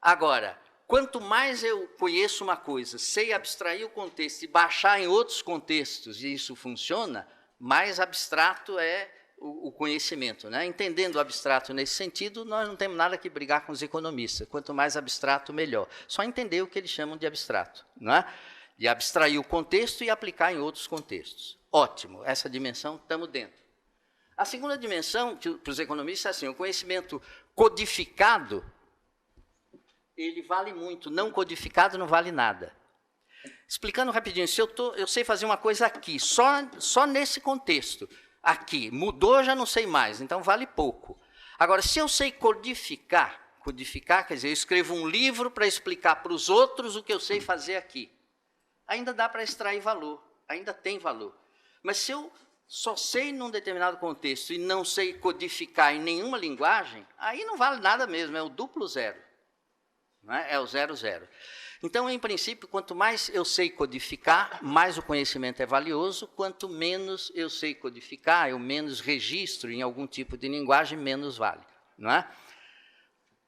Agora, quanto mais eu conheço uma coisa, sei abstrair o contexto e baixar em outros contextos, e isso funciona, mais abstrato é o conhecimento. Né? Entendendo o abstrato nesse sentido, nós não temos nada que brigar com os economistas. Quanto mais abstrato, melhor. Só entender o que eles chamam de abstrato. Não é? E abstrair o contexto e aplicar em outros contextos. Ótimo, essa dimensão estamos dentro. A segunda dimensão, para os economistas, é assim, o conhecimento codificado, ele vale muito, não codificado não vale nada. Explicando rapidinho, se eu sei fazer uma coisa aqui, só nesse contexto, aqui, mudou, já não sei mais, então vale pouco. Agora, se eu sei codificar quer dizer, eu escrevo um livro para explicar para os outros o que eu sei fazer aqui. Ainda dá para extrair valor, ainda tem valor. Mas se eu só sei num determinado contexto e não sei codificar em nenhuma linguagem, aí não vale nada mesmo, é o duplo zero. Não é? É o 0,0. Então, em princípio, quanto mais eu sei codificar, mais o conhecimento é valioso, quanto menos eu sei codificar, eu menos registro em algum tipo de linguagem, menos vale. Não é?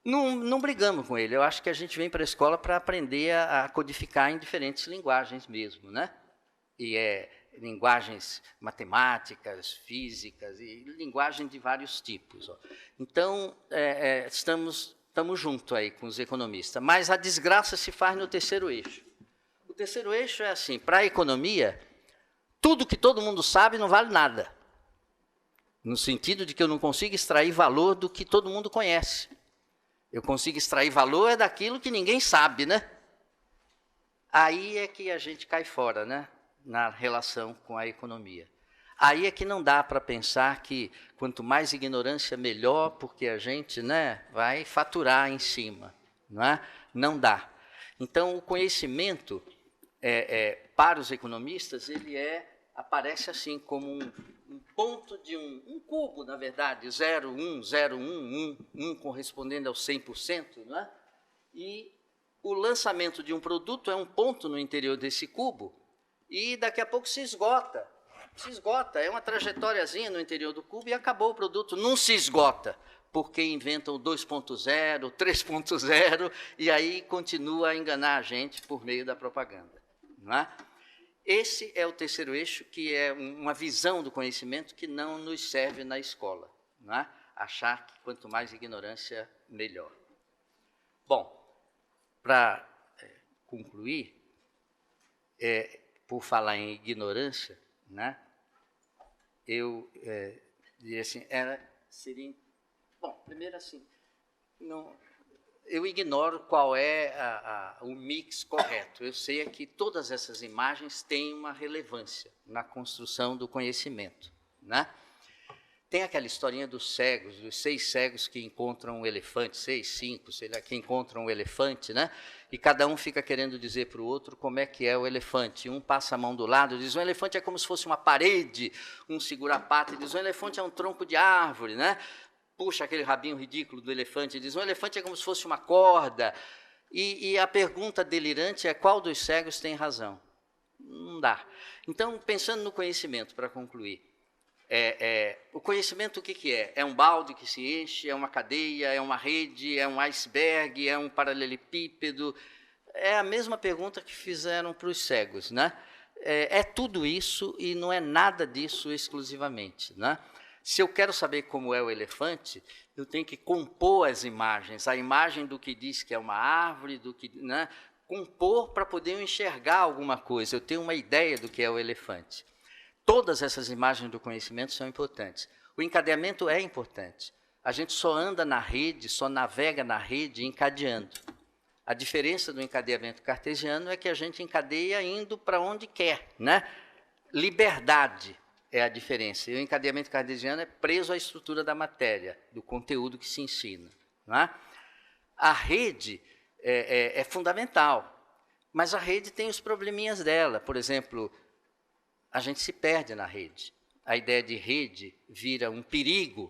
Não brigamos com ele, eu acho que a gente vem para a escola para aprender a codificar em diferentes linguagens mesmo, né? E linguagens matemáticas, físicas, e linguagem de vários tipos. Ó. Então, estamos juntos aí com os economistas, mas a desgraça se faz no terceiro eixo. O terceiro eixo é assim, para a economia, tudo que todo mundo sabe não vale nada, no sentido de que eu não consigo extrair valor do que todo mundo conhece. Eu consigo extrair valor daquilo que ninguém sabe, né? Aí é que a gente cai fora, né? Na relação com a economia. Aí é que não dá para pensar que quanto mais ignorância, melhor, porque a gente, né, vai faturar em cima. Não é? Não dá. Então, o conhecimento, para os economistas, ele aparece assim como um ponto de um cubo, na verdade, 0, 1, 0, 1, 1, 1, correspondendo ao 100%, não é? E o lançamento de um produto é um ponto no interior desse cubo e daqui a pouco se esgota. Se esgota, é uma trajetóriazinha no interior do cubo e acabou o produto. Não se esgota, porque inventam o 2.0, 3.0 e aí continua a enganar a gente por meio da propaganda, não é? Esse é o terceiro eixo, que é uma visão do conhecimento que não nos serve na escola, não é? Achar que quanto mais ignorância, melhor. Bom, para concluir, por falar em ignorância, né, eu diria assim, seria... Bom, primeiro assim, eu ignoro qual é o mix correto. Eu sei que todas essas imagens têm uma relevância na construção do conhecimento, né? Tem aquela historinha dos cegos, dos 6 cegos que encontram um elefante, 6, 5, sei lá, que encontram um elefante, né? E cada um fica querendo dizer para o outro como é que é o elefante. Um passa a mão do lado e diz, um elefante é como se fosse uma parede, um segura a pata e diz, um elefante é um tronco de árvore, né? Puxa aquele rabinho ridículo do elefante e diz, um elefante é como se fosse uma corda. E a pergunta delirante é, qual dos cegos tem razão? Não dá. Então, pensando no conhecimento, para concluir, o conhecimento o que é? É um balde que se enche, é uma cadeia, é uma rede, é um iceberg, é um paralelepípedo? É a mesma pergunta que fizeram para os cegos, né? É tudo isso e não é nada disso exclusivamente, né? Se eu quero saber como é o elefante, eu tenho que compor as imagens, a imagem do que diz que é uma árvore, do que, né? Compor para poder enxergar alguma coisa, eu tenho uma ideia do que é o elefante. Todas essas imagens do conhecimento são importantes. O encadeamento é importante. A gente só anda na rede, só navega na rede encadeando. A diferença do encadeamento cartesiano é que a gente encadeia indo para onde quer, né? Liberdade é a diferença. E o encadeamento cartesiano é preso à estrutura da matéria, do conteúdo que se ensina, não é? A rede é fundamental, mas a rede tem os probleminhas dela. Por exemplo, a gente se perde na rede. A ideia de rede vira um perigo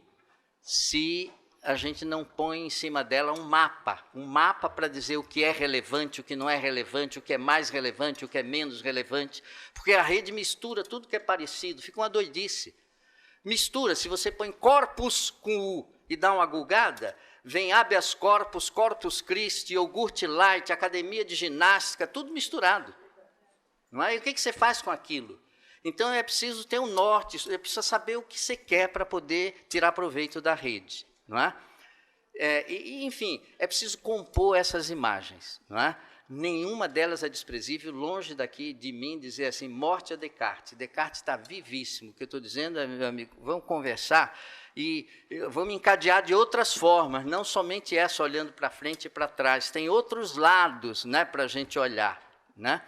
se a gente não põe em cima dela um mapa para dizer o que é relevante, o que não é relevante, o que é mais relevante, o que é menos relevante, porque a rede mistura tudo que é parecido, fica uma doidice. Mistura, se você põe corpus com U e dá uma gulgada, vem habeas corpus, corpus Christi, iogurte light, academia de ginástica, tudo misturado. Não é? E o que você faz com aquilo? Então, é preciso ter um norte, é preciso saber o que você quer para poder tirar proveito da rede, não é? Enfim, é preciso compor essas imagens, não é? Nenhuma delas é desprezível, longe daqui de mim dizer assim, morte a Descartes. Descartes está vivíssimo. O que eu estou dizendo é, meu amigo, vamos conversar e vamos encadear de outras formas, não somente essa olhando para frente e para trás. Tem outros lados, né, para a gente olhar, né?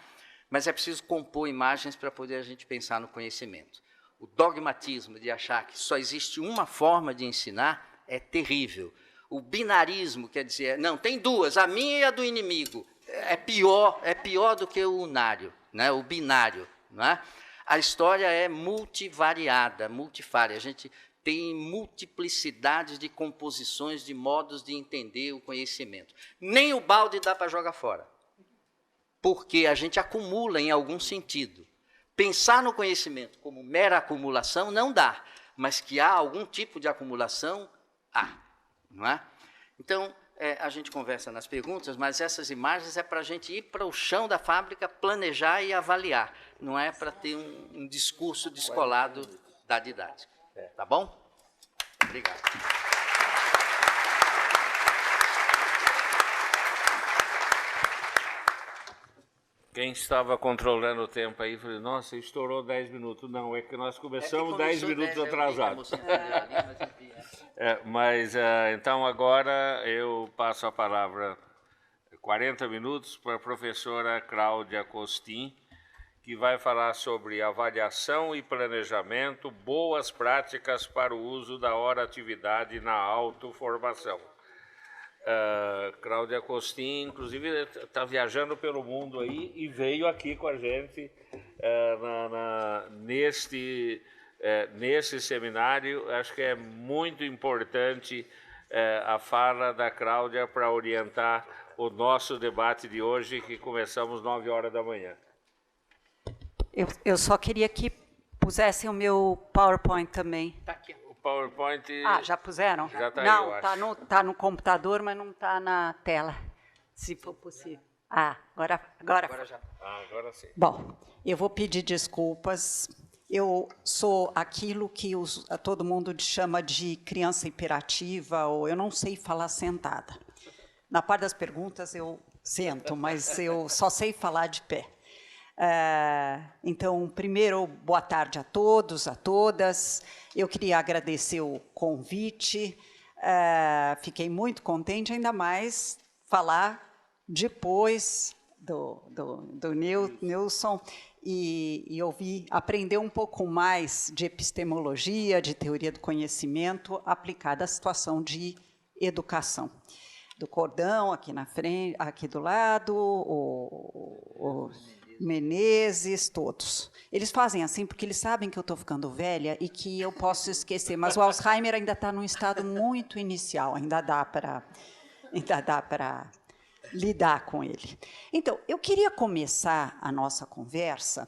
Mas é preciso compor imagens para poder a gente pensar no conhecimento. O dogmatismo de achar que só existe uma forma de ensinar é terrível. O binarismo, quer dizer, não, tem duas, a minha e a do inimigo. É pior do que o unário, né? O binário. Não é? A história é multivariada, multifária. A gente tem multiplicidades de composições, de modos de entender o conhecimento. Nem o balde dá para jogar fora, porque a gente acumula em algum sentido. Pensar no conhecimento como mera acumulação não dá, mas que há algum tipo de acumulação, há. Não é? Então, a gente conversa nas perguntas, mas essas imagens é para a gente ir para o chão da fábrica, planejar e avaliar. Não é para ter um discurso descolado da didática. Tá bom? Obrigado. Quem estava controlando o tempo aí, falou, nossa, estourou 10 minutos. Não, é que nós começamos 10 minutos atrasados. Então, agora eu passo a palavra 40 minutos para a professora Cláudia Costin, que vai falar sobre avaliação e planejamento, boas práticas para o uso da hora-atividade na autoformação. Cláudia Costin, inclusive, está viajando pelo mundo aí e veio aqui com a gente neste nesse seminário, acho que é muito importante a fala da Cláudia para orientar o nosso debate de hoje, que começamos 9h da manhã. Eu só queria que pusessem o meu PowerPoint também. Tá aqui. O PowerPoint... Já puseram? Já está aí, não, eu acho. tá no computador, mas não está na tela, se for possível. Agora já. Agora sim. Bom, eu vou pedir desculpas. Eu sou aquilo que todo mundo chama de criança hiperativa, ou eu não sei falar sentada. Na parte das perguntas eu sento, mas eu só sei falar de pé. Então, primeiro, boa tarde a todos, a todas. Eu queria agradecer o convite. Fiquei muito contente, ainda mais falar depois do Nilson e aprender um pouco mais de epistemologia, de teoria do conhecimento aplicada à situação de educação. Do Cordão, aqui na frente, aqui do lado, o Menezes, todos. Eles fazem assim porque eles sabem que eu estou ficando velha e que eu posso esquecer, mas o Alzheimer ainda está num estado muito inicial, ainda dá para lidar com ele. Então, eu queria começar a nossa conversa.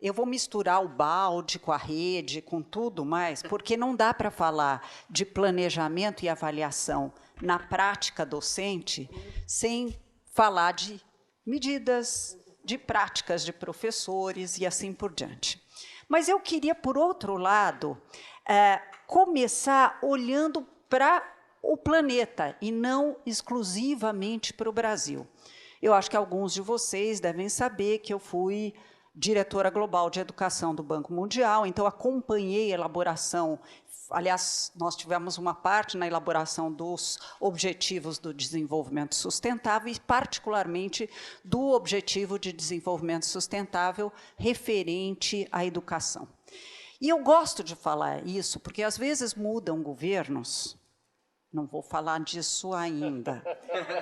Eu vou misturar o balde com a rede, com tudo mais, porque não dá para falar de planejamento e avaliação na prática docente sem falar de medidas, de práticas de professores e assim por diante. Mas eu queria, por outro lado, começar olhando para o planeta e não exclusivamente para o Brasil. Eu acho que alguns de vocês devem saber que eu fui diretora global de educação do Banco Mundial, então acompanhei a elaboração, aliás, nós tivemos uma parte na elaboração dos Objetivos do Desenvolvimento Sustentável e, particularmente, do Objetivo de Desenvolvimento Sustentável referente à educação. E eu gosto de falar isso porque, às vezes, mudam governos. Não vou falar disso ainda,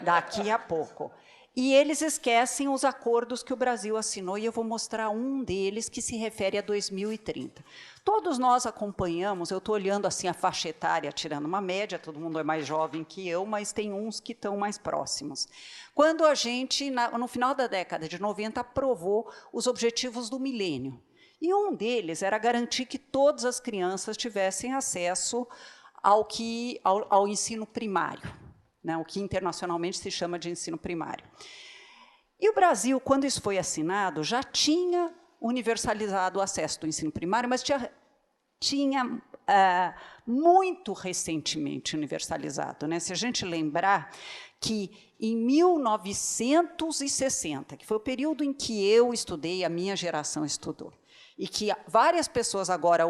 daqui a pouco. E eles esquecem os acordos que o Brasil assinou, e eu vou mostrar um deles que se refere a 2030. Todos nós acompanhamos, eu estou olhando assim a faixa etária, tirando uma média, todo mundo é mais jovem que eu, mas tem uns que estão mais próximos. Quando a gente, no final da década de 90, aprovou os Objetivos do Milênio. E um deles era garantir que todas as crianças tivessem acesso ao ensino primário, né, o que internacionalmente se chama de ensino primário. E o Brasil, quando isso foi assinado, já tinha universalizado o acesso do ensino primário, mas tinha muito recentemente universalizado, né? Se a gente lembrar que em 1960, que foi o período em que eu estudei, a minha geração estudou, e que várias pessoas agora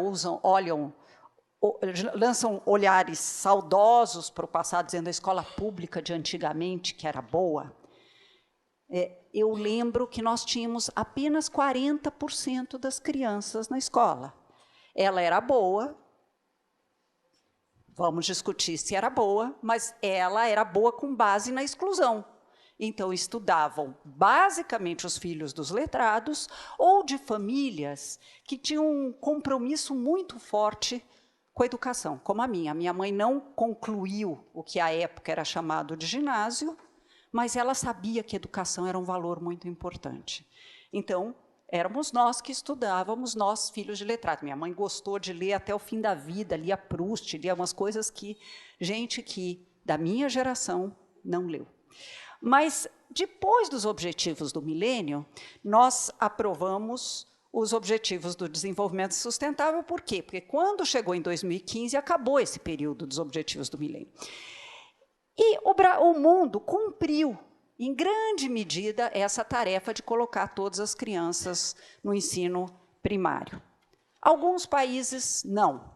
lançam olhares saudosos para o passado, dizendo a escola pública de antigamente, que era boa, eu lembro que nós tínhamos apenas 40% das crianças na escola. Ela era boa, vamos discutir se era boa, mas ela era boa com base na exclusão. Então, estudavam basicamente os filhos dos letrados ou de famílias que tinham um compromisso muito forte com a educação, como a minha. A minha mãe não concluiu o que à época era chamado de ginásio, mas ela sabia que a educação era um valor muito importante. Então, éramos nós que estudávamos, nós, filhos de letrados. Minha mãe gostou de ler até o fim da vida, lia Proust, lia umas coisas que gente que, da minha geração, não leu. Mas, depois dos Objetivos do Milênio, nós aprovamos os Objetivos do Desenvolvimento Sustentável. Por quê? Porque, quando chegou em 2015, acabou esse período dos Objetivos do Milênio. E o mundo cumpriu, em grande medida, essa tarefa de colocar todas as crianças no ensino primário. Alguns países, não.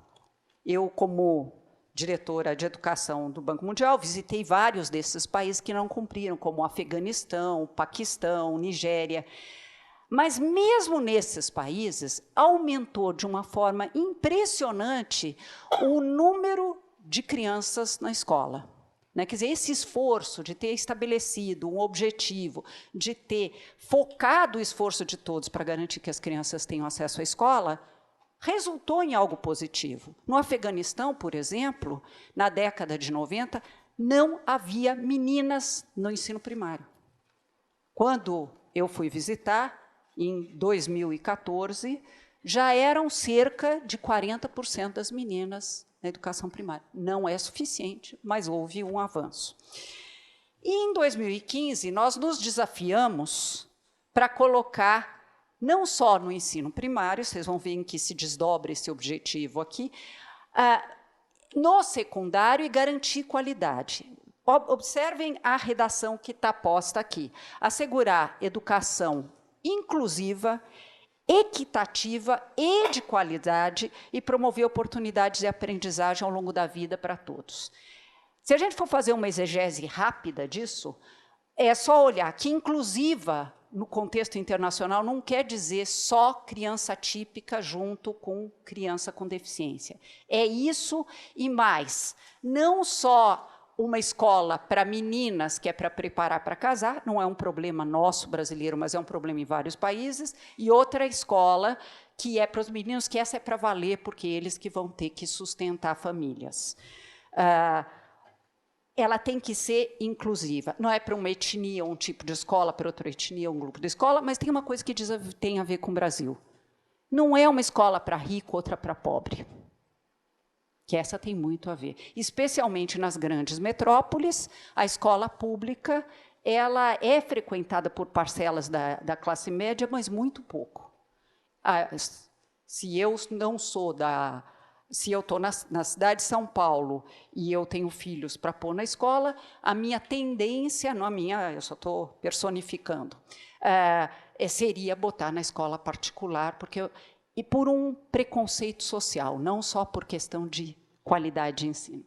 Eu, como diretora de educação do Banco Mundial, visitei vários desses países que não cumpriram, como o Afeganistão, o Paquistão, Nigéria. Mas, mesmo nesses países, aumentou de uma forma impressionante o número de crianças na escola. Quer dizer, esse esforço de ter estabelecido um objetivo, de ter focado o esforço de todos para garantir que as crianças tenham acesso à escola, resultou em algo positivo. No Afeganistão, por exemplo, na década de 90, não havia meninas no ensino primário. Quando eu fui visitar, em 2014, já eram cerca de 40% das meninas na educação primária. Não é suficiente, mas houve um avanço. E, em 2015, nós nos desafiamos para colocar, não só no ensino primário, vocês vão ver em que se desdobra esse objetivo aqui, no secundário e garantir qualidade. Observem a redação que está posta aqui. Assegurar educação inclusiva, equitativa e de qualidade e promover oportunidades de aprendizagem ao longo da vida para todos. Se a gente for fazer uma exegese rápida disso, é só olhar que inclusiva, no contexto internacional, não quer dizer só criança típica junto com criança com deficiência. É isso e mais. Não só uma escola para meninas, que é para preparar para casar, não é um problema nosso brasileiro, mas é um problema em vários países, e outra escola que é para os meninos, que essa é para valer, porque eles que vão ter que sustentar famílias. Ela tem que ser inclusiva. Não é para uma etnia, um tipo de escola, para outra etnia, um grupo de escola, mas tem uma coisa que tem a ver com o Brasil. Não é uma escola para rico, outra para pobre. Que essa tem muito a ver. Especialmente nas grandes metrópoles, a escola pública ela é frequentada por parcelas da classe média, mas muito pouco. Se eu não sou da... Se eu estou na cidade de São Paulo e eu tenho filhos para pôr na escola, a minha tendência, não a minha, eu só estou personificando, seria botar na escola particular, e por um preconceito social, não só por questão de qualidade de ensino.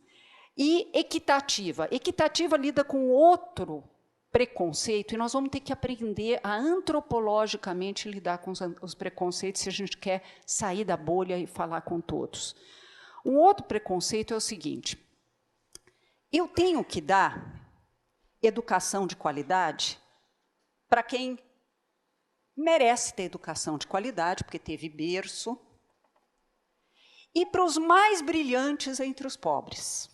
E equitativa. Equitativa lida com outro preconceito, e nós vamos ter que aprender a antropologicamente lidar com os preconceitos se a gente quer sair da bolha e falar com todos. Um outro preconceito é o seguinte: eu tenho que dar educação de qualidade para quem merece ter educação de qualidade, porque teve berço, e para os mais brilhantes entre os pobres.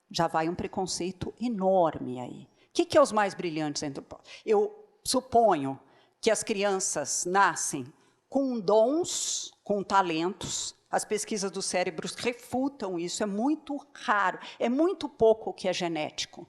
Já vai um preconceito enorme aí. O que é os mais brilhantes entre os pobres? Eu suponho que as crianças nascem com dons, com talentos. As pesquisas dos cérebros refutam isso, é muito raro, é muito pouco o que é genético.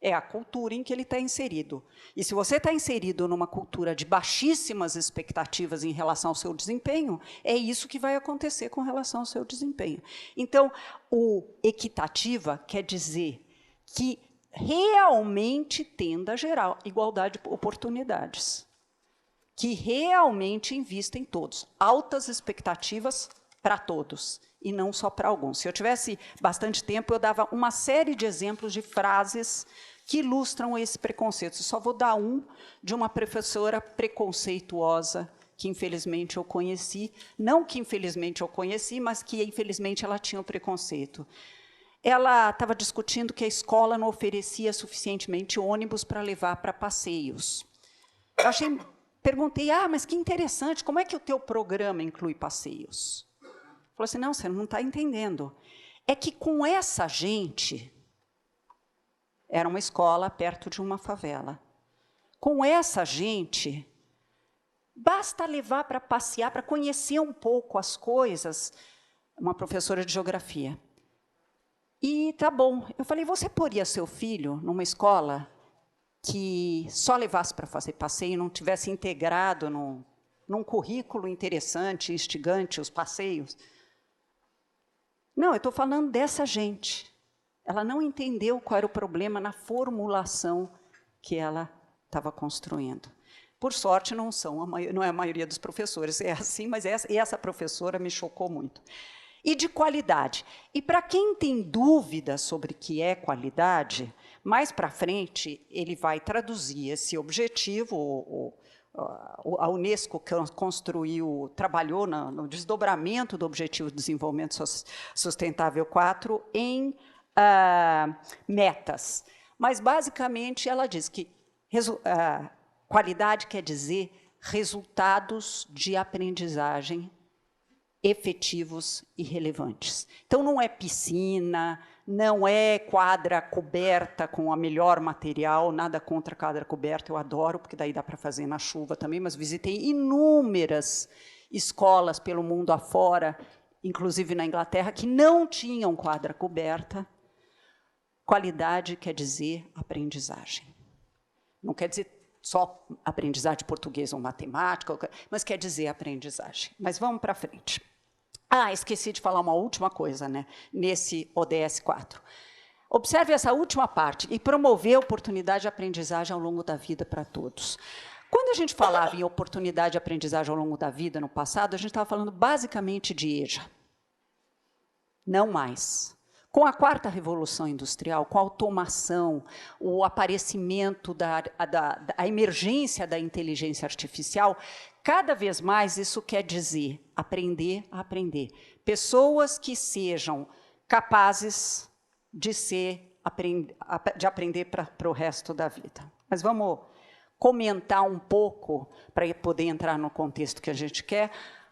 É a cultura em que ele está inserido. E se você está inserido numa cultura de baixíssimas expectativas em relação ao seu desempenho, é isso que vai acontecer com relação ao seu desempenho. Então, o equitativa quer dizer que realmente tenda a gerar igualdade de oportunidades, que realmente invista em todos, altas expectativas para todos, e não só para alguns. Se eu tivesse bastante tempo, eu dava uma série de exemplos de frases que ilustram esse preconceito. Eu só vou dar um de uma professora preconceituosa que, infelizmente, eu conheci. Não que, infelizmente, eu conheci, mas que, infelizmente, ela tinha o preconceito. Ela estava discutindo que a escola não oferecia suficientemente ônibus para levar para passeios. Eu perguntei, mas que interessante, como é que o teu programa inclui passeios? Falou assim, não, você não está entendendo. É que com essa gente, era uma escola perto de uma favela, com essa gente, basta levar para passear, para conhecer um pouco as coisas, uma professora de geografia. E tá bom, eu falei, você poria seu filho numa escola que só levasse para fazer passeio, não tivesse integrado num currículo interessante, instigante, os passeios? Não, eu estou falando dessa gente. Ela não entendeu qual era o problema na formulação que ela estava construindo. Por sorte, não é a maioria dos professores, é assim, mas essa professora me chocou muito. E de qualidade. E para quem tem dúvida sobre o que é qualidade, mais para frente ele vai traduzir esse objetivo. A Unesco trabalhou no desdobramento do Objetivo de Desenvolvimento Sustentável 4 em metas. Mas, basicamente, ela diz que qualidade quer dizer resultados de aprendizagem efetivos e relevantes. Então, não é piscina, não é quadra coberta com a melhor material, nada contra a quadra coberta, eu adoro, porque daí dá para fazer na chuva também, mas visitei inúmeras escolas pelo mundo afora, inclusive na Inglaterra, que não tinham quadra coberta. Qualidade quer dizer aprendizagem. Não quer dizer só aprendizagem de português ou matemática, mas quer dizer aprendizagem. Mas vamos para frente. Ah, esqueci de falar uma última coisa, né, nesse ODS 4. Observe essa última parte, e promover oportunidade de aprendizagem ao longo da vida para todos. Quando a gente falava em oportunidade de aprendizagem ao longo da vida, no passado, a gente estava falando basicamente de EJA. Não mais. Com a quarta revolução industrial, com a automação, o aparecimento a emergência da inteligência artificial, cada vez mais isso quer dizer aprender a aprender. Pessoas que sejam capazes de aprender para o resto da vida. Mas vamos comentar um pouco, para poder entrar no contexto que a gente quer,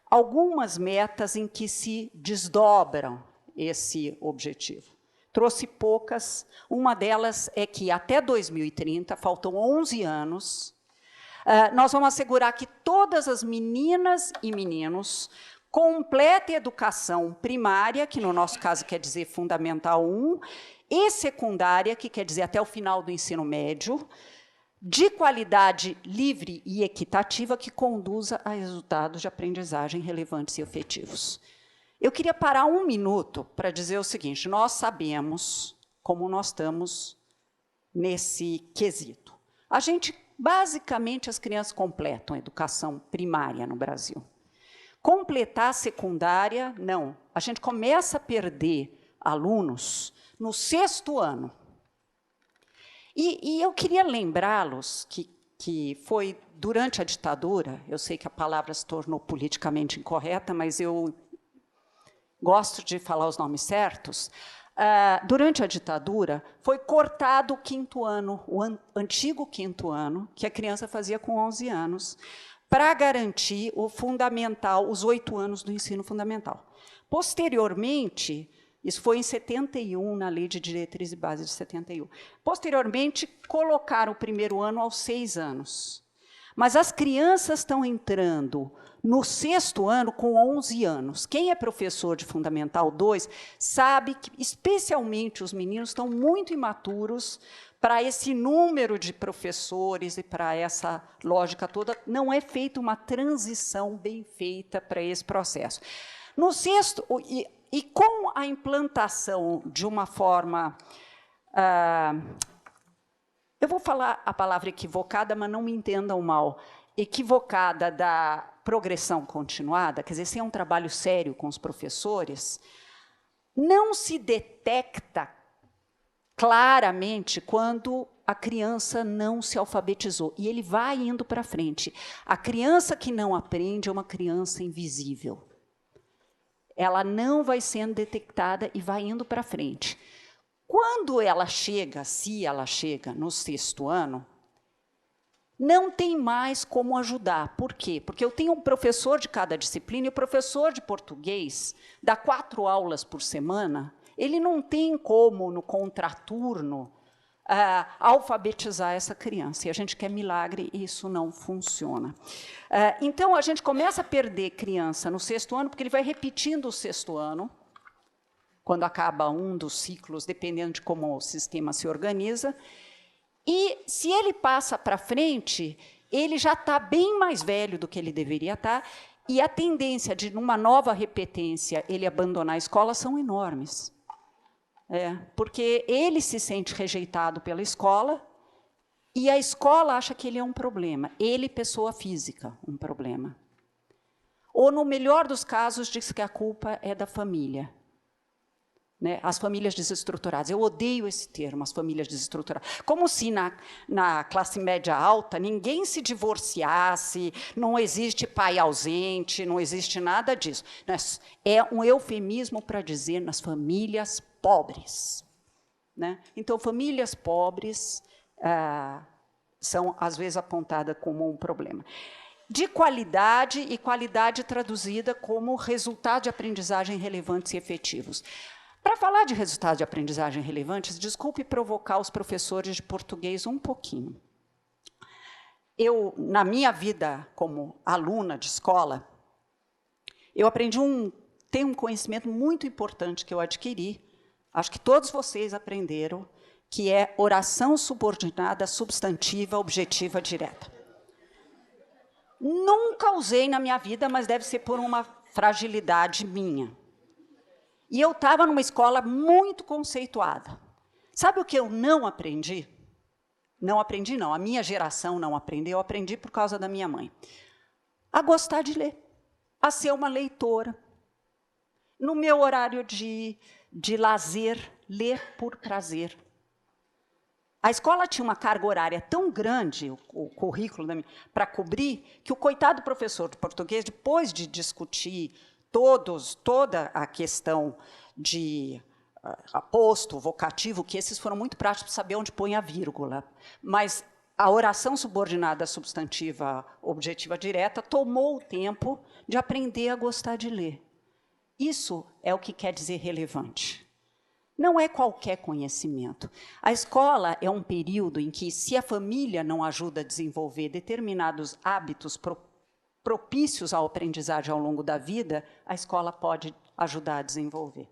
algumas metas em que se desdobram esse objetivo. Trouxe poucas. Uma delas é que até 2030, faltam 11 anos, nós vamos assegurar que todas as meninas e meninos completem educação primária, que no nosso caso quer dizer Fundamental 1, e secundária, que quer dizer até o final do ensino médio, de qualidade livre e equitativa, que conduza a resultados de aprendizagem relevantes e efetivos. Eu queria parar um minuto para dizer o seguinte: nós sabemos como nós estamos nesse quesito. A gente, basicamente, as crianças completam a educação primária no Brasil. Completar a secundária, não. A gente começa a perder alunos no 6º ano. E eu queria lembrá-los que foi durante a ditadura, eu sei que a palavra se tornou politicamente incorreta, mas eu gosto de falar os nomes certos. Durante a ditadura, foi cortado o 5º ano, o antigo 5º ano, que a criança fazia com 11 anos, para garantir o fundamental, os 8 anos do ensino fundamental. Posteriormente, isso foi em 71, na Lei de Diretrizes e Bases de 71. Posteriormente, colocaram o 1º ano aos 6 anos. Mas as crianças estão entrando no 6º ano com 11 anos. Quem é professor de Fundamental 2 sabe que, especialmente os meninos, estão muito imaturos para esse número de professores e para essa lógica toda. Não é feita uma transição bem feita para esse processo. No 6º, e com a implantação de uma forma... eu vou falar a palavra equivocada, mas não me entendam mal. Equivocada da progressão continuada, quer dizer, sem um trabalho sério com os professores, não se detecta claramente quando a criança não se alfabetizou. E ele vai indo para frente. A criança que não aprende é uma criança invisível. Ela não vai sendo detectada e vai indo para frente. Quando ela chega, se ela chega no 6º ano, não tem mais como ajudar. Por quê? Porque eu tenho um professor de cada disciplina, e o professor de português dá 4 aulas por semana, ele não tem como, no contraturno, alfabetizar essa criança. E a gente quer milagre e isso não funciona. Então, a gente começa a perder criança no 6º ano, porque ele vai repetindo o 6º ano, quando acaba um dos ciclos, dependendo de como o sistema se organiza. E, se ele passa para frente, ele já está bem mais velho do que ele deveria estar, e a tendência de, numa nova repetência, ele abandonar a escola são enormes. Porque ele se sente rejeitado pela escola, e a escola acha que ele é um problema. Ele, pessoa física, um problema. Ou, no melhor dos casos, diz que a culpa é da família. As famílias desestruturadas. Eu odeio esse termo, as famílias desestruturadas. Como se na classe média alta ninguém se divorciasse, não existe pai ausente, não existe nada disso. É um eufemismo para dizer nas famílias pobres. Então, famílias pobres são, às vezes, apontadas como um problema. de qualidade e qualidade traduzida como resultado de aprendizagem relevantes e efetivos. Para falar de resultados de aprendizagem relevantes, desculpe provocar os professores de português um pouquinho. Eu, na minha vida como aluna de escola, eu aprendi tem um conhecimento muito importante que eu adquiri, acho que todos vocês aprenderam, que é oração subordinada substantiva objetiva direta. Nunca usei na minha vida, mas deve ser por uma fragilidade minha. E eu estava numa escola muito conceituada. Sabe o que eu não aprendi? Não aprendi, não. A minha geração não aprendeu, eu aprendi por causa da minha mãe. A gostar de ler, a ser uma leitora. No meu horário de lazer, ler por prazer. A escola tinha uma carga horária tão grande, o currículo para cobrir, que o coitado professor de português, depois de discutir toda a questão de aposto, vocativo, que esses foram muito práticos para saber onde põe a vírgula, mas a oração subordinada substantiva objetiva direta tomou o tempo de aprender a gostar de ler. Isso é o que quer dizer relevante. Não é qualquer conhecimento. A escola é um período em que, se a família não ajuda a desenvolver determinados hábitos propícios à aprendizagem ao longo da vida, a escola pode ajudar a desenvolver.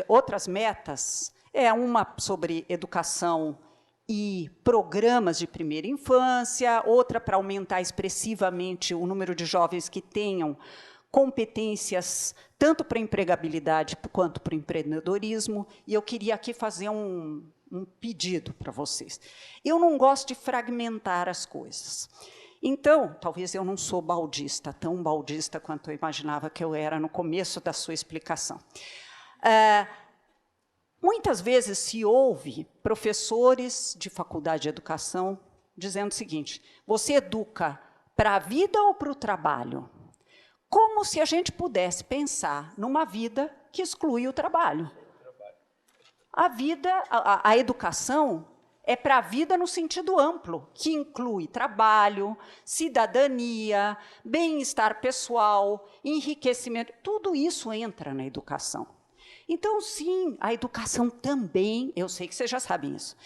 Outras metas, uma sobre educação e programas de primeira infância, outra para aumentar expressivamente o número de jovens que tenham competências tanto para a empregabilidade quanto para o empreendedorismo. E eu queria aqui fazer um pedido para vocês. Eu não gosto de fragmentar as coisas. Então, talvez eu não sou baldista, tão baldista quanto eu imaginava que eu era no começo da sua explicação. Muitas vezes se ouve professores de faculdade de educação dizendo o seguinte: você educa para a vida ou para o trabalho? Como se a gente pudesse pensar numa vida que exclui o trabalho. A vida, a educação é para a vida no sentido amplo, que inclui trabalho, cidadania, bem-estar pessoal, enriquecimento, tudo isso entra na educação. Então, sim, a educação também, eu sei que vocês já sabem isso,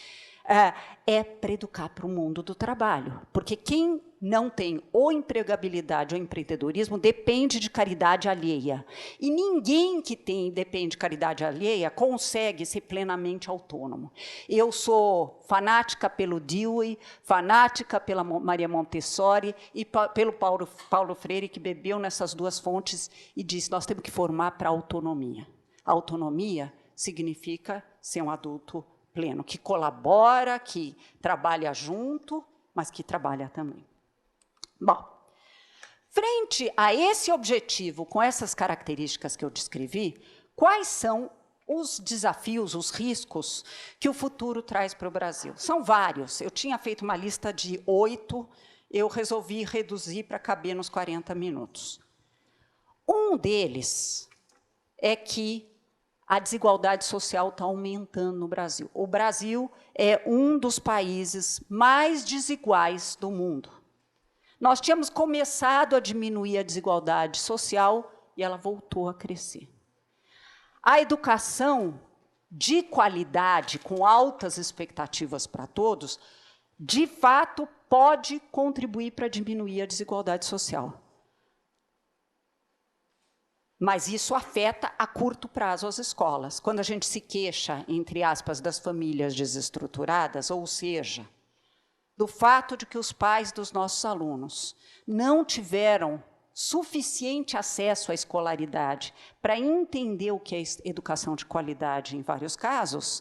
é para educar para o mundo do trabalho. Porque quem não tem ou empregabilidade ou empreendedorismo depende de caridade alheia. E ninguém que depende de caridade alheia consegue ser plenamente autônomo. Eu sou fanática pelo Dewey, fanática pela Maria Montessori e pelo Paulo Freire, que bebeu nessas duas fontes e disse: nós temos que formar para a autonomia. A autonomia significa ser um adulto pleno, que colabora, que trabalha junto, mas que trabalha também. Bom, frente a esse objetivo, com essas características que eu descrevi, quais são os desafios, os riscos que o futuro traz para o Brasil? São vários. Eu tinha feito uma lista de 8, eu resolvi reduzir para caber nos 40 minutos. Um deles é que a desigualdade social está aumentando no Brasil. O Brasil é um dos países mais desiguais do mundo. Nós tínhamos começado a diminuir a desigualdade social e ela voltou a crescer. A educação de qualidade, com altas expectativas para todos, de fato pode contribuir para diminuir a desigualdade social. Mas isso afeta a curto prazo as escolas. Quando a gente se queixa, entre aspas, das famílias desestruturadas, ou seja, do fato de que os pais dos nossos alunos não tiveram suficiente acesso à escolaridade para entender o que é educação de qualidade em vários casos,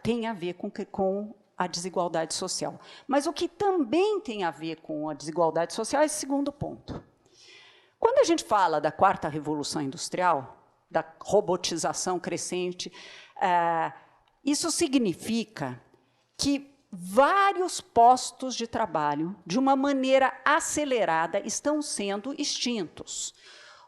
tem a ver com a desigualdade social. Mas o que também tem a ver com a desigualdade social é esse segundo ponto. Quando a gente fala da quarta revolução industrial, da robotização crescente, isso significa que vários postos de trabalho, de uma maneira acelerada, estão sendo extintos.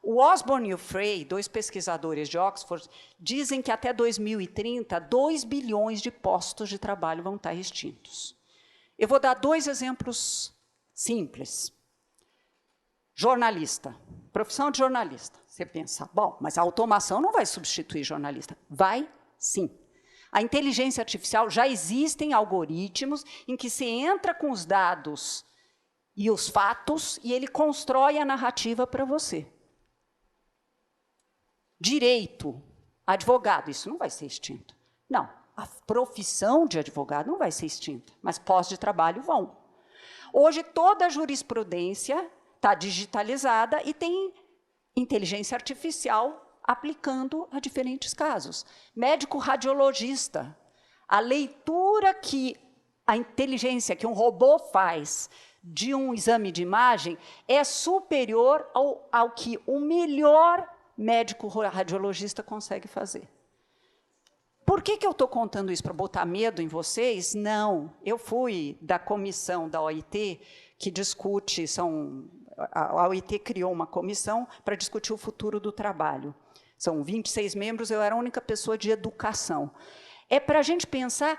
O Osborne e o Frey, 2 pesquisadores de Oxford, dizem que até 2030, 2 bilhões de postos de trabalho vão estar extintos. Eu vou dar 2 exemplos simples. Jornalista, profissão de jornalista. Você pensa, bom, mas a automação não vai substituir jornalista. Vai, sim. A inteligência artificial, já existem algoritmos em que se entra com os dados e os fatos e ele constrói a narrativa para você. Direito, advogado, isso não vai ser extinto. Não, a profissão de advogado não vai ser extinta, mas pós de trabalho vão. Hoje, toda a jurisprudência está digitalizada e tem inteligência artificial aplicando a diferentes casos. Médico radiologista, a leitura que a inteligência que um robô faz de um exame de imagem é superior ao que o melhor médico radiologista consegue fazer. Por que eu estou contando isso? Para botar medo em vocês? Não. Eu fui da comissão da OIT que discute, a OIT criou uma comissão para discutir o futuro do trabalho. São 26 membros, eu era a única pessoa de educação. É para a gente pensar o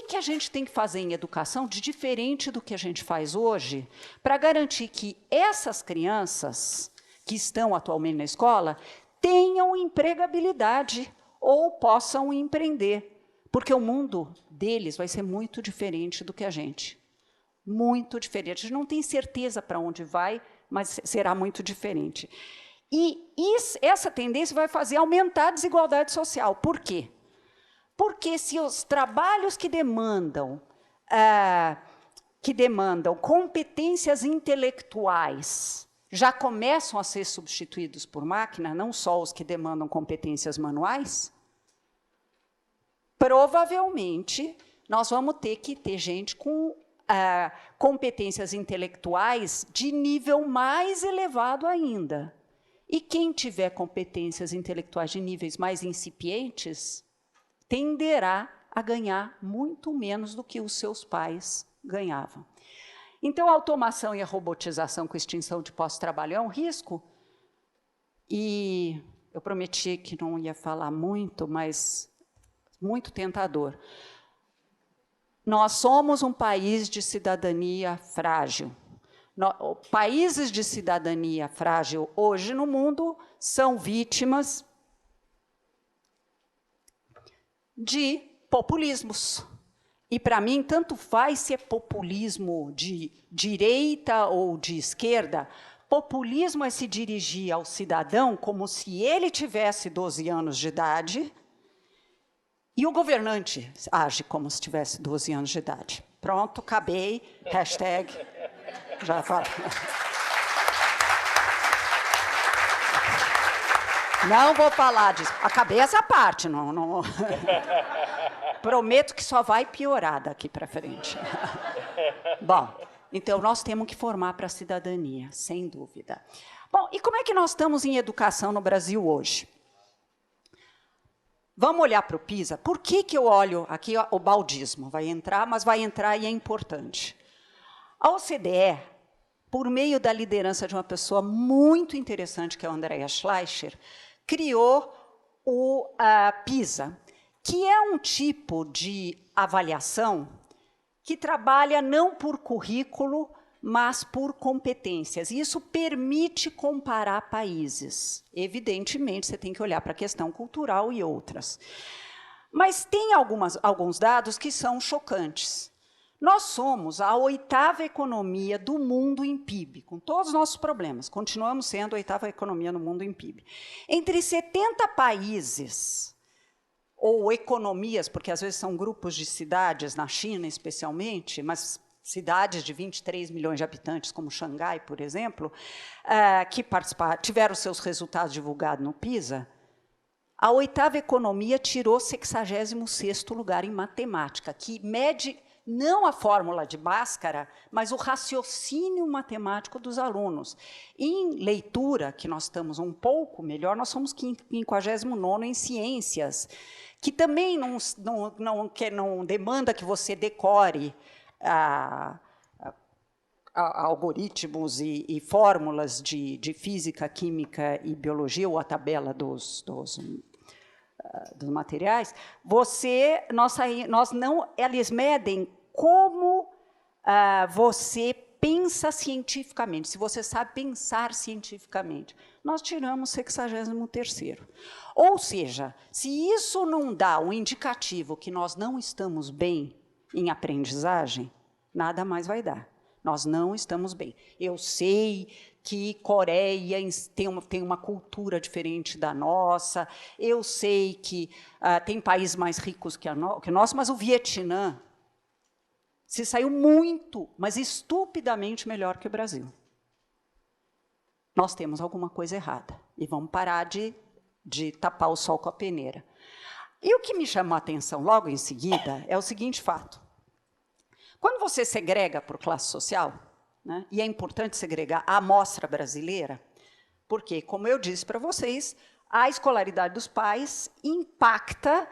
que a gente tem que fazer em educação de diferente do que a gente faz hoje, para garantir que essas crianças que estão atualmente na escola tenham empregabilidade ou possam empreender, porque o mundo deles vai ser muito diferente do que a gente. Muito diferente. A gente não tem certeza para onde vai, mas será muito diferente. E essa tendência vai fazer aumentar a desigualdade social. Por quê? Porque se os trabalhos que demandam competências intelectuais já começam a ser substituídos por máquina, não só os que demandam competências manuais, provavelmente nós vamos ter que ter gente com competências intelectuais de nível mais elevado ainda. E quem tiver competências intelectuais de níveis mais incipientes tenderá a ganhar muito menos do que os seus pais ganhavam. Então, a automação e a robotização com extinção de postos de trabalho é um risco. E eu prometi que não ia falar muito, mas muito tentador. Nós somos um país de cidadania frágil. Países de cidadania frágil hoje no mundo são vítimas de populismos. E, para mim, tanto faz se é populismo de direita ou de esquerda. Populismo é se dirigir ao cidadão como se ele tivesse 12 anos de idade e o governante age como se tivesse 12 anos de idade. Pronto, acabei. Hashtag. Já falo. Não vou falar disso. Acabei essa parte. Não. Prometo que só vai piorar daqui para frente. Bom, então nós temos que formar para a cidadania, sem dúvida. Bom, e como é que nós estamos em educação no Brasil hoje? Vamos olhar para o PISA. Por que eu olho aqui o baldismo? Vai entrar, mas vai entrar e é importante. A OCDE, por meio da liderança de uma pessoa muito interessante, que é a Andrea Schleicher, criou o PISA, que é um tipo de avaliação que trabalha não por currículo, mas por competências. E isso permite comparar países. Evidentemente, você tem que olhar para a questão cultural e outras. Mas tem alguns dados que são chocantes. Nós somos a 8ª economia do mundo em PIB, com todos os nossos problemas. Continuamos sendo a 8ª economia no mundo em PIB. Entre 70 países ou economias, porque às vezes são grupos de cidades, na China especialmente, mas cidades de 23 milhões de habitantes, como Xangai, por exemplo, que tiveram seus resultados divulgados no PISA, a 8ª economia tirou 66º lugar em matemática, que mede não a fórmula de Bhaskara, mas o raciocínio matemático dos alunos. Em leitura, que nós estamos um pouco melhor, nós somos 59º em ciências, que também não demanda que você decore algoritmos e fórmulas de física, química e biologia, ou a tabela dos materiais, eles medem como você pensa cientificamente, se você sabe pensar cientificamente. Nós tiramos 63º. Ou seja, se isso não dá um indicativo que nós não estamos bem em aprendizagem, nada mais vai dar. Nós não estamos bem. Eu sei que Coreia tem uma cultura diferente da nossa, eu sei que tem países mais ricos que o nosso, mas o Vietnã se saiu muito, mas estupidamente melhor que o Brasil. Nós temos alguma coisa errada e vamos parar de tapar o sol com a peneira. E o que me chamou a atenção logo em seguida é o seguinte fato. Quando você segrega por classe social, né, e é importante segregar a amostra brasileira, porque, como eu disse para vocês, a escolaridade dos pais impacta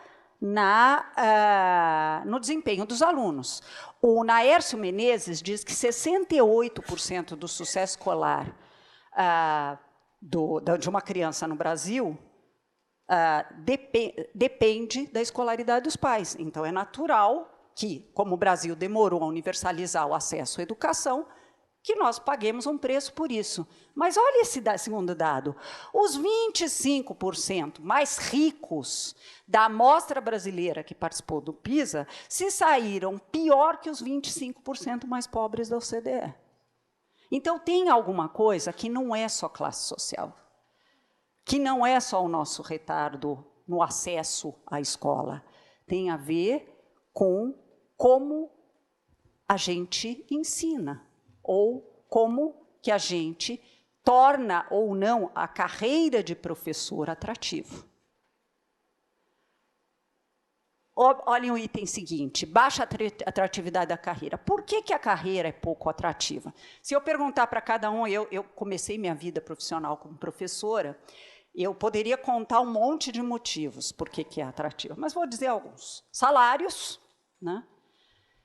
no desempenho dos alunos. O Naércio Menezes diz que 68% do sucesso escolar de uma criança no Brasil depende da escolaridade dos pais. Então, é natural que, como o Brasil demorou a universalizar o acesso à educação, que nós paguemos um preço por isso. Mas olha esse segundo dado. Os 25% mais ricos da amostra brasileira que participou do PISA se saíram pior que os 25% mais pobres da OCDE. Então, tem alguma coisa que não é só classe social, que não é só o nosso retardo no acesso à escola. Tem a ver com como a gente ensina, ou como que a gente torna ou não a carreira de professor atrativa. Olhem o item seguinte, baixa atratividade da carreira. Por que a carreira é pouco atrativa? Se eu perguntar para cada um, eu comecei minha vida profissional como professora, eu poderia contar um monte de motivos por que é atrativa, mas vou dizer alguns. Salários, né?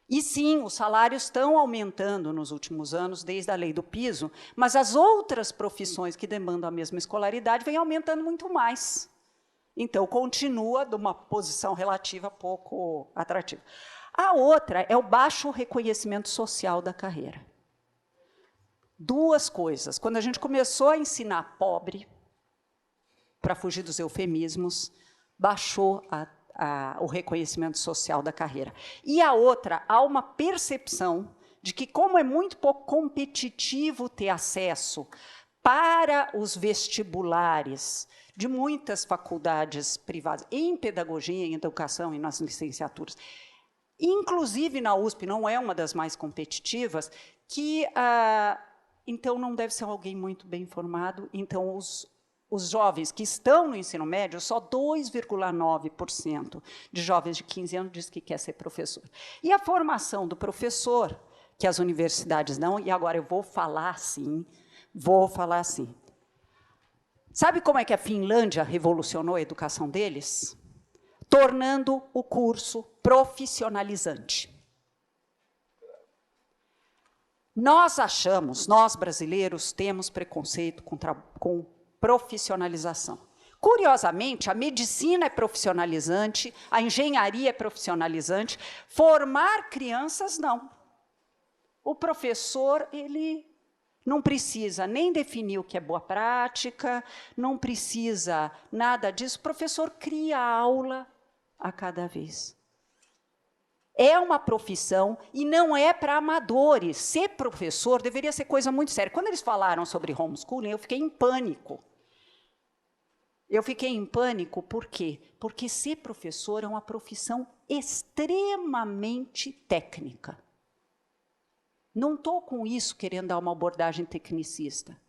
E sim, os salários estão aumentando nos últimos anos, desde a lei do piso, mas as outras profissões que demandam a mesma escolaridade vêm aumentando muito mais. Então, continua de uma posição relativa pouco atrativa. A outra é o baixo reconhecimento social da carreira. Duas coisas. Quando a gente começou a ensinar pobre, para fugir dos eufemismos, baixou o reconhecimento social da carreira. E a outra, há uma percepção de que, como é muito pouco competitivo ter acesso para os vestibulares de muitas faculdades privadas, em pedagogia, em educação e nas licenciaturas, inclusive na USP, não é uma das mais competitivas, que, então, não deve ser alguém muito bem formado, então, os jovens que estão no ensino médio, só 2,9% de jovens de 15 anos diz que quer ser professor. E a formação do professor, que as universidades dão, e agora eu vou falar assim. Sabe como é que a Finlândia revolucionou a educação deles? Tornando o curso profissionalizante. Nós brasileiros, temos preconceito com profissionalização. Curiosamente, a medicina é profissionalizante, a engenharia é profissionalizante, formar crianças, não. O professor, ele não precisa nem definir o que é boa prática, não precisa nada disso, o professor cria aula a cada vez. É uma profissão e não é para amadores. Ser professor deveria ser coisa muito séria. Quando eles falaram sobre homeschooling, eu fiquei em pânico. Por quê? Porque ser professor é uma profissão extremamente técnica. Não estou com isso querendo dar uma abordagem tecnicista,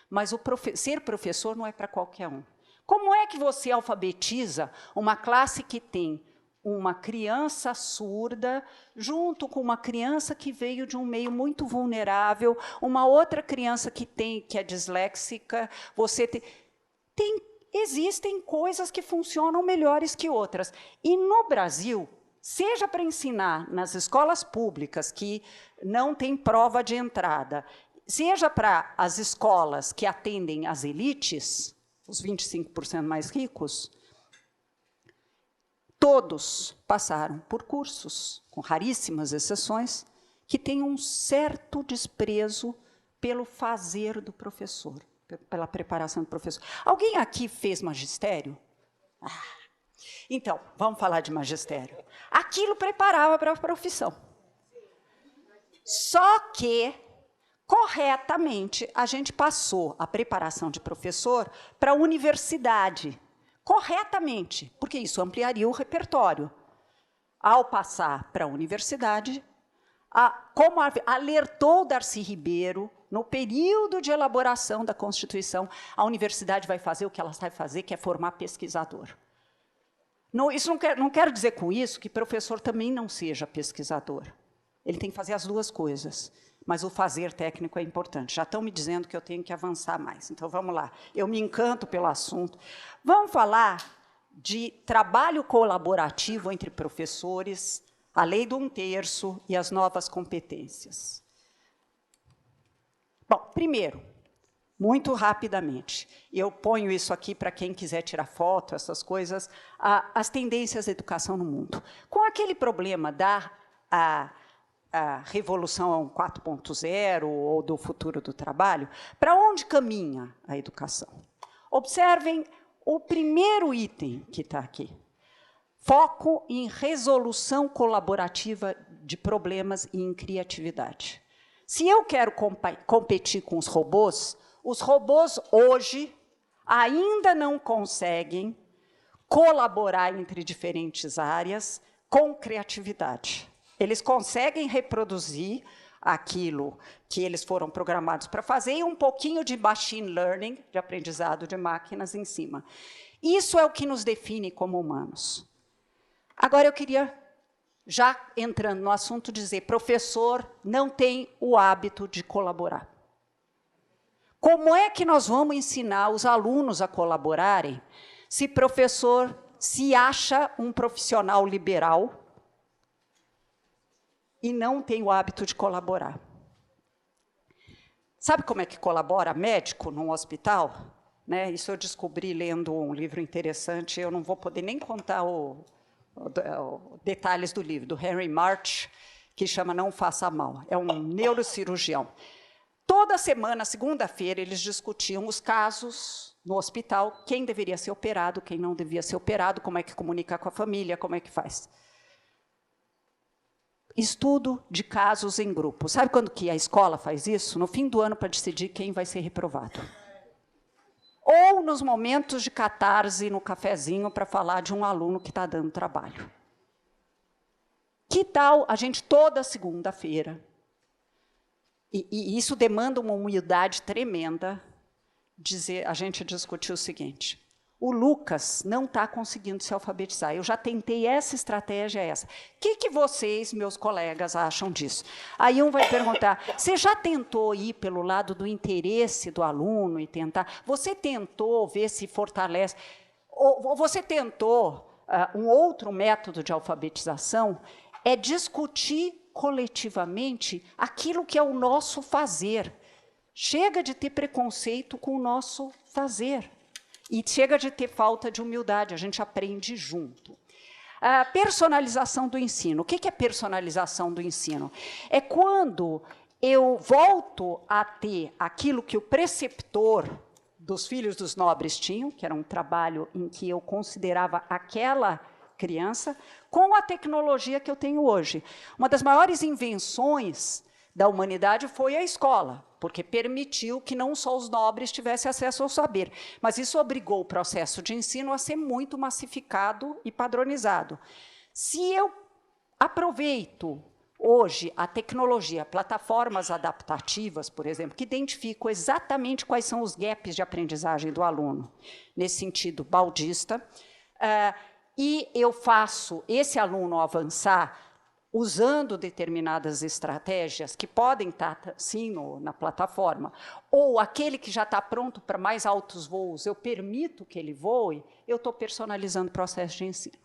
mas ser professor não é para qualquer um. Como é que você alfabetiza uma classe que tem uma criança surda, junto com uma criança que veio de um meio muito vulnerável, uma outra criança que é disléxica, existem coisas que funcionam melhores que outras. E no Brasil, seja para ensinar nas escolas públicas que não tem prova de entrada, seja para as escolas que atendem as elites, os 25% mais ricos, todos passaram por cursos, com raríssimas exceções, que têm um certo desprezo pelo fazer do professor, pela preparação do professor. Alguém aqui fez magistério? Então, vamos falar de magistério. Aquilo preparava para a profissão. Só que, corretamente, a gente passou a preparação de professor para a universidade. Corretamente, porque isso ampliaria o repertório. Ao passar para a universidade, como alertou Darcy Ribeiro, no período de elaboração da Constituição, a universidade vai fazer o que ela sabe fazer, que é formar pesquisador. Isso não quero dizer com isso que professor também não seja pesquisador. Ele tem que fazer as duas coisas, mas o fazer técnico é importante. Já estão me dizendo que eu tenho que avançar mais. Então, vamos lá. Eu me encanto pelo assunto. Vamos falar de trabalho colaborativo entre professores, a lei do 1/3 e as novas competências. Bom, primeiro, muito rapidamente, eu ponho isso aqui para quem quiser tirar foto, essas coisas, as tendências da educação no mundo. Com aquele problema da revolução 4.0 ou do futuro do trabalho, para onde caminha a educação? Observem o primeiro item que está aqui. Foco em resolução colaborativa de problemas e em criatividade. Se eu quero competir com os robôs hoje ainda não conseguem colaborar entre diferentes áreas com criatividade. Eles conseguem reproduzir aquilo que eles foram programados para fazer e um pouquinho de machine learning, de aprendizado de máquinas em cima. Isso é o que nos define como humanos. Agora, eu queria, já entrando no assunto, dizer, professor não tem o hábito de colaborar. Como é que nós vamos ensinar os alunos a colaborarem se professor se acha um profissional liberal e não tem o hábito de colaborar? Sabe como é que colabora médico num hospital? Né? Isso eu descobri lendo um livro interessante, eu não vou poder nem contar detalhes do livro, do Henry March, que chama Não Faça Mal. É um neurocirurgião. Toda semana, segunda-feira, eles discutiam os casos no hospital, quem deveria ser operado, quem não devia ser operado, como é que comunica com a família, como é que faz. Estudo de casos em grupo. Sabe quando que a escola faz isso? No fim do ano, para decidir quem vai ser reprovado. Ou nos momentos de catarse, no cafezinho, para falar de um aluno que está dando trabalho. Que tal a gente, toda segunda-feira, e isso demanda uma humildade tremenda, a gente discutir o seguinte: o Lucas não está conseguindo se alfabetizar. Eu já tentei essa estratégia, essa. O que vocês, meus colegas, acham disso? Aí um vai perguntar, você já tentou ir pelo lado do interesse do aluno e tentar? Você tentou ver se fortalece? Ou você tentou um outro método de alfabetização? É discutir coletivamente aquilo que é o nosso fazer. Chega de ter preconceito com o nosso fazer. E chega de ter falta de humildade, a gente aprende junto. A personalização do ensino. O que é personalização do ensino? É quando eu volto a ter aquilo que o preceptor dos Filhos dos Nobres tinham, que era um trabalho em que eu considerava aquela criança, com a tecnologia que eu tenho hoje. Uma das maiores invenções da humanidade foi a escola, porque permitiu que não só os nobres tivessem acesso ao saber, mas isso obrigou o processo de ensino a ser muito massificado e padronizado. Se eu aproveito hoje a tecnologia, plataformas adaptativas, por exemplo, que identificam exatamente quais são os gaps de aprendizagem do aluno, nesse sentido baldista, e eu faço esse aluno avançar usando determinadas estratégias que podem estar, sim, na plataforma, ou aquele que já está pronto para mais altos voos, eu permito que ele voe, eu estou personalizando o processo de ensino.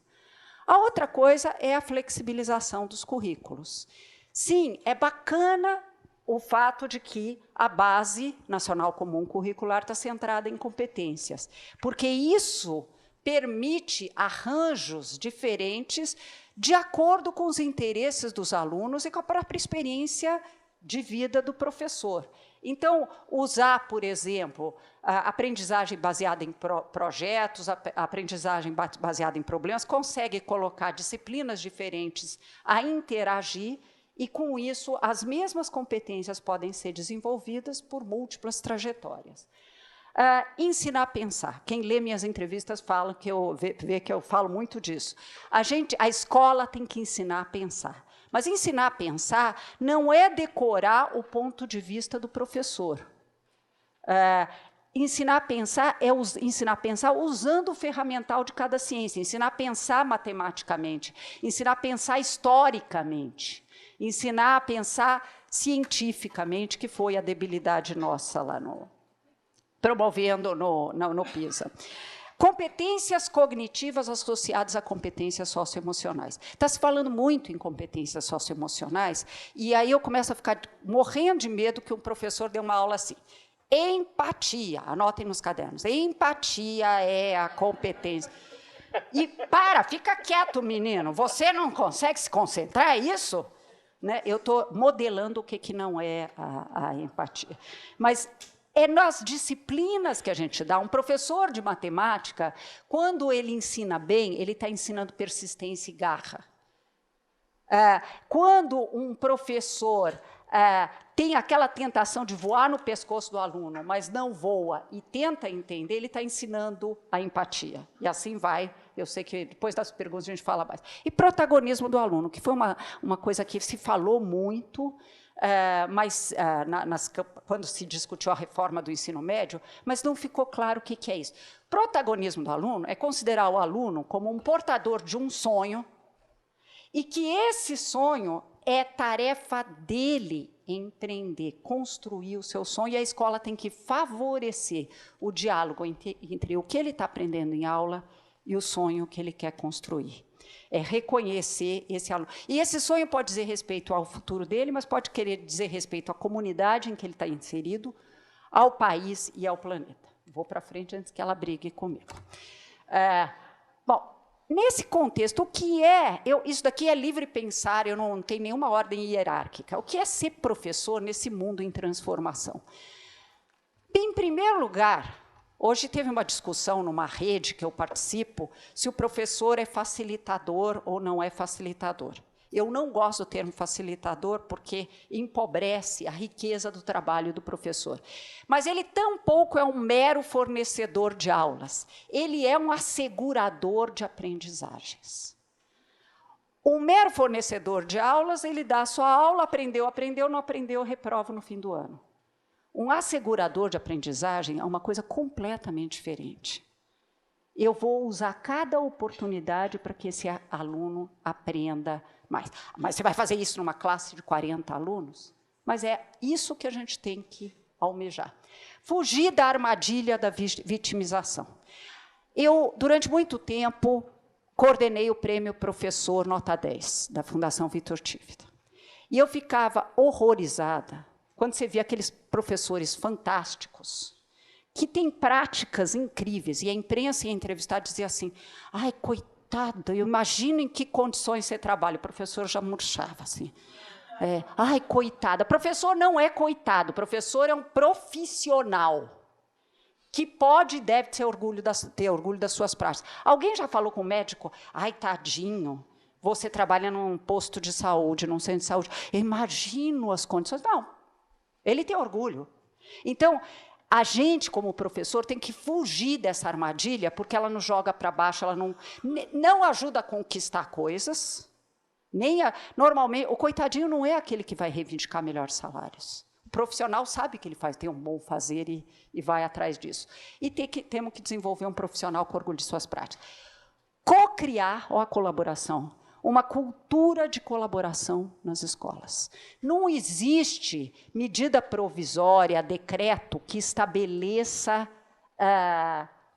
A outra coisa é a flexibilização dos currículos. Sim, é bacana o fato de que a Base Nacional Comum Curricular está centrada em competências, porque isso permite arranjos diferentes de acordo com os interesses dos alunos e com a própria experiência de vida do professor. Então, usar, por exemplo, a aprendizagem baseada em projetos, a aprendizagem baseada em problemas, consegue colocar disciplinas diferentes a interagir e, com isso, as mesmas competências podem ser desenvolvidas por múltiplas trajetórias. Ensinar a pensar. Quem lê minhas entrevistas fala que vê que eu falo muito disso. A escola tem que ensinar a pensar. Mas ensinar a pensar não é decorar o ponto de vista do professor. Ensinar a pensar é ensinar a pensar usando o ferramental de cada ciência. Ensinar a pensar matematicamente. Ensinar a pensar historicamente. Ensinar a pensar cientificamente, que foi a debilidade nossa lá promovendo no PISA. Competências cognitivas associadas a competências socioemocionais. Está se falando muito em competências socioemocionais, e aí eu começo a ficar morrendo de medo que um professor dê uma aula assim. Empatia, anotem nos cadernos. Empatia é a competência. E fica quieto, menino. Você não consegue se concentrar, é isso? Né? Eu estou modelando o que não é a empatia. Mas é nas disciplinas que a gente dá. Um professor de matemática, quando ele ensina bem, ele está ensinando persistência e garra. Quando um professor tem aquela tentação de voar no pescoço do aluno, mas não voa e tenta entender, ele está ensinando a empatia. E assim vai. Eu sei que depois das perguntas a gente fala mais. E protagonismo do aluno, que foi uma coisa que se falou muito, quando se discutiu a reforma do ensino médio, mas não ficou claro o que é isso. Protagonismo do aluno é considerar o aluno como um portador de um sonho e que esse sonho é tarefa dele empreender, construir o seu sonho, e a escola tem que favorecer o diálogo entre o que ele está aprendendo em aula e o sonho que ele quer construir. É reconhecer esse aluno. E esse sonho pode dizer respeito ao futuro dele, mas pode querer dizer respeito à comunidade em que ele está inserido, ao país e ao planeta. Vou para frente antes que ela brigue comigo. Bom, nesse contexto, o que é... isso daqui é livre pensar, eu não tenho nenhuma ordem hierárquica. O que é ser professor nesse mundo em transformação? Em primeiro lugar, hoje teve uma discussão numa rede que eu participo, se o professor é facilitador ou não é facilitador. Eu não gosto do termo facilitador porque empobrece a riqueza do trabalho do professor. Mas ele tampouco é um mero fornecedor de aulas. Ele é um assegurador de aprendizagens. Um mero fornecedor de aulas, ele dá a sua aula, aprendeu, não aprendeu, reprova no fim do ano. Um assegurador de aprendizagem é uma coisa completamente diferente. Eu vou usar cada oportunidade para que esse aluno aprenda mais. Mas você vai fazer isso numa classe de 40 alunos? Mas é isso que a gente tem que almejar. Fugir da armadilha da vitimização. Eu, durante muito tempo, coordenei o prêmio Professor Nota 10, da Fundação Vitor Tivita. E eu ficava horrorizada quando você via aqueles professores fantásticos, que têm práticas incríveis, e a imprensa ia entrevistar e dizia assim, ai, coitado, eu imagino em que condições você trabalha. O professor já murchava assim. Ai, coitada. Professor não é coitado, professor é um profissional que pode e deve ter orgulho das suas práticas. Alguém já falou com o médico? Ai, tadinho, você trabalha num posto de saúde, num centro de saúde. Eu imagino as condições. Não, ele tem orgulho. Então, a gente, como professor, tem que fugir dessa armadilha, porque ela nos joga para baixo, ela não ajuda a conquistar coisas. Normalmente, o coitadinho não é aquele que vai reivindicar melhores salários. O profissional sabe que ele tem um bom fazer e vai atrás disso. E temos que desenvolver um profissional com orgulho de suas práticas. Co-criar a colaboração. Uma cultura de colaboração nas escolas. Não existe medida provisória, decreto, que estabeleça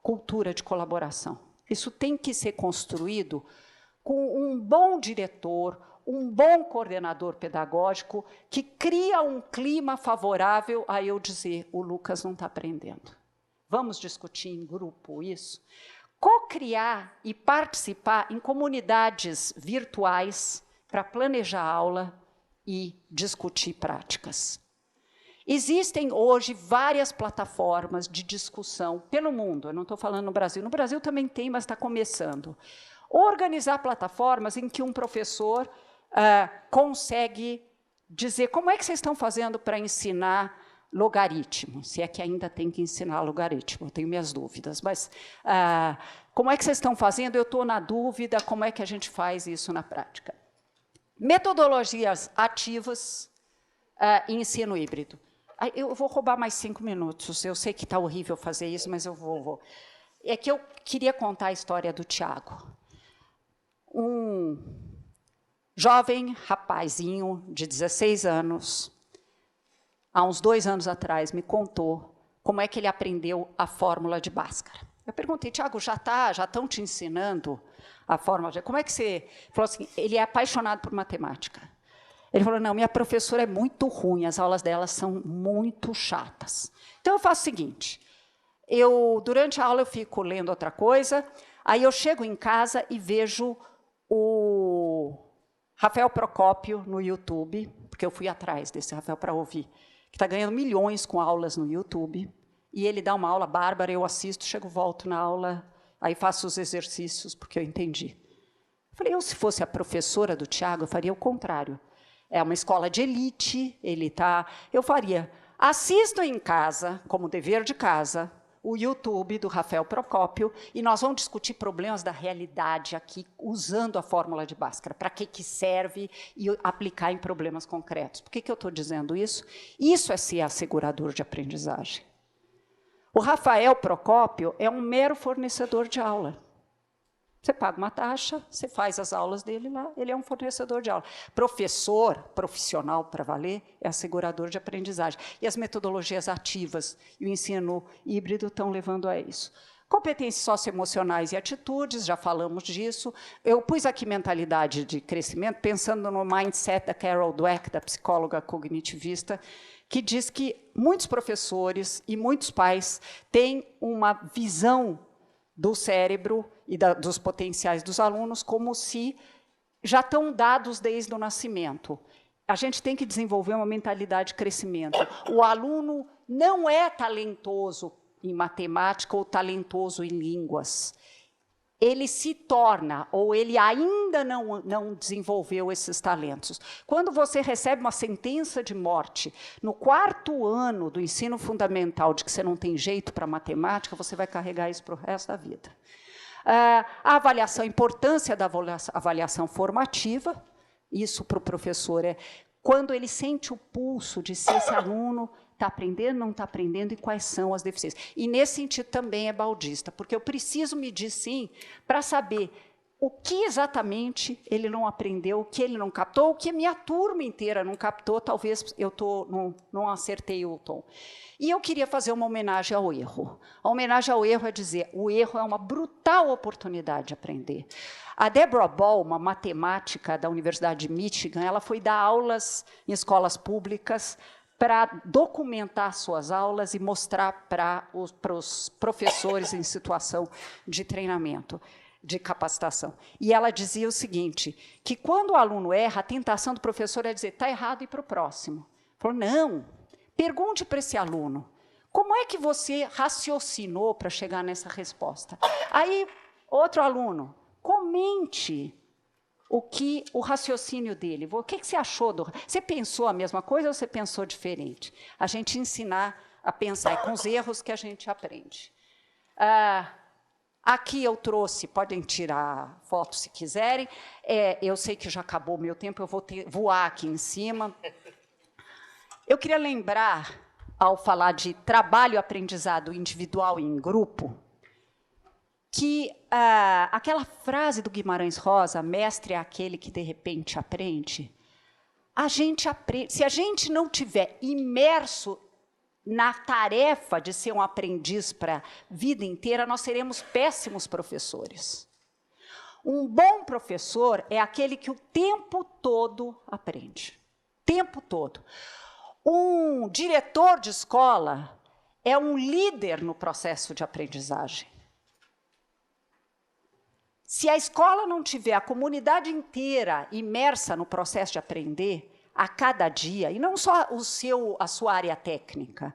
cultura de colaboração. Isso tem que ser construído com um bom diretor, um bom coordenador pedagógico, que cria um clima favorável a eu dizer, o Lucas não está aprendendo. Vamos discutir em grupo isso? Co-criar e participar em comunidades virtuais para planejar aula e discutir práticas. Existem hoje várias plataformas de discussão pelo mundo, eu não estou falando no Brasil também tem, mas está começando. Organizar plataformas em que um professor consegue dizer como é que vocês estão fazendo para ensinar logaritmo, se é que ainda tem que ensinar logaritmo, eu tenho minhas dúvidas, mas como é que vocês estão fazendo? Eu estou na dúvida, como é que a gente faz isso na prática? Metodologias ativas e ensino híbrido. Eu vou roubar mais 5 minutos, eu sei que está horrível fazer isso, mas eu vou. É que eu queria contar a história do Tiago. Um jovem rapazinho de 16 anos, há uns 2 anos atrás, me contou como é que ele aprendeu a fórmula de Bhaskara. Eu perguntei, Tiago, já estão te ensinando a fórmula de... Como é que você... Ele falou assim, ele é apaixonado por matemática. Ele falou, não, minha professora é muito ruim, as aulas dela são muito chatas. Então, eu faço o seguinte, durante a aula eu fico lendo outra coisa, aí eu chego em casa e vejo o Rafael Procópio no YouTube, porque eu fui atrás desse Rafael para ouvir, que está ganhando milhões com aulas no YouTube, e ele dá uma aula bárbara, eu assisto, chego, volto na aula, aí faço os exercícios, porque eu entendi. Eu falei, se fosse a professora do Tiago, eu faria o contrário. É uma escola de elite, eu faria, assisto em casa, como dever de casa, o YouTube do Rafael Procópio, e nós vamos discutir problemas da realidade aqui, usando a fórmula de Bhaskara, para que serve e aplicar em problemas concretos. Por que eu estou dizendo isso? Isso é ser assegurador de aprendizagem. O Rafael Procópio é um mero fornecedor de aula. Você paga uma taxa, você faz as aulas dele lá, ele é um fornecedor de aula. Professor, profissional para valer, é assegurador de aprendizagem. E as metodologias ativas e o ensino híbrido estão levando a isso. Competências socioemocionais e atitudes, já falamos disso. Eu pus aqui mentalidade de crescimento, pensando no mindset da Carol Dweck, da psicóloga cognitivista, que diz que muitos professores e muitos pais têm uma visão do cérebro e dos potenciais dos alunos como se já estão dados desde o nascimento. A gente tem que desenvolver uma mentalidade de crescimento. O aluno não é talentoso em matemática ou talentoso em línguas. Ele se torna, ou ele ainda não desenvolveu esses talentos. Quando você recebe uma sentença de morte, no 4º ano do ensino fundamental, de que você não tem jeito para matemática, você vai carregar isso para o resto da vida. A avaliação, a importância da avaliação formativa, isso para o professor é quando ele sente o pulso de se esse aluno está aprendendo, não está aprendendo, e quais são as deficiências. E, nesse sentido, também é baldista, porque eu preciso medir, sim, para saber o que exatamente ele não aprendeu, o que ele não captou, o que a minha turma inteira não captou, talvez eu não acertei o tom. E eu queria fazer uma homenagem ao erro. A homenagem ao erro é dizer, o erro é uma brutal oportunidade de aprender. A Deborah Ball, uma matemática da Universidade de Michigan, ela foi dar aulas em escolas públicas para documentar suas aulas e mostrar para os professores em situação de treinamento, de capacitação. E ela dizia o seguinte, que quando o aluno erra, a tentação do professor é dizer, está errado, e ir para o próximo. Falou, não, pergunte para esse aluno, como é que você raciocinou para chegar nessa resposta? Aí, outro aluno, comente o raciocínio dele. O que você achou? Você pensou a mesma coisa ou você pensou diferente? A gente ensinar a pensar, é com os erros que a gente aprende. Aqui eu trouxe, podem tirar foto se quiserem, eu sei que já acabou o meu tempo, eu vou voar aqui em cima. Eu queria lembrar, ao falar de trabalho e aprendizado individual e em grupo, que aquela frase do Guimarães Rosa, mestre é aquele que de repente aprende, se a gente não tiver imerso na tarefa de ser um aprendiz para a vida inteira, nós seremos péssimos professores. Um bom professor é aquele que o tempo todo aprende. Tempo todo. Um diretor de escola é um líder no processo de aprendizagem. Se a escola não tiver a comunidade inteira imersa no processo de aprender, a cada dia, e não só a sua área técnica,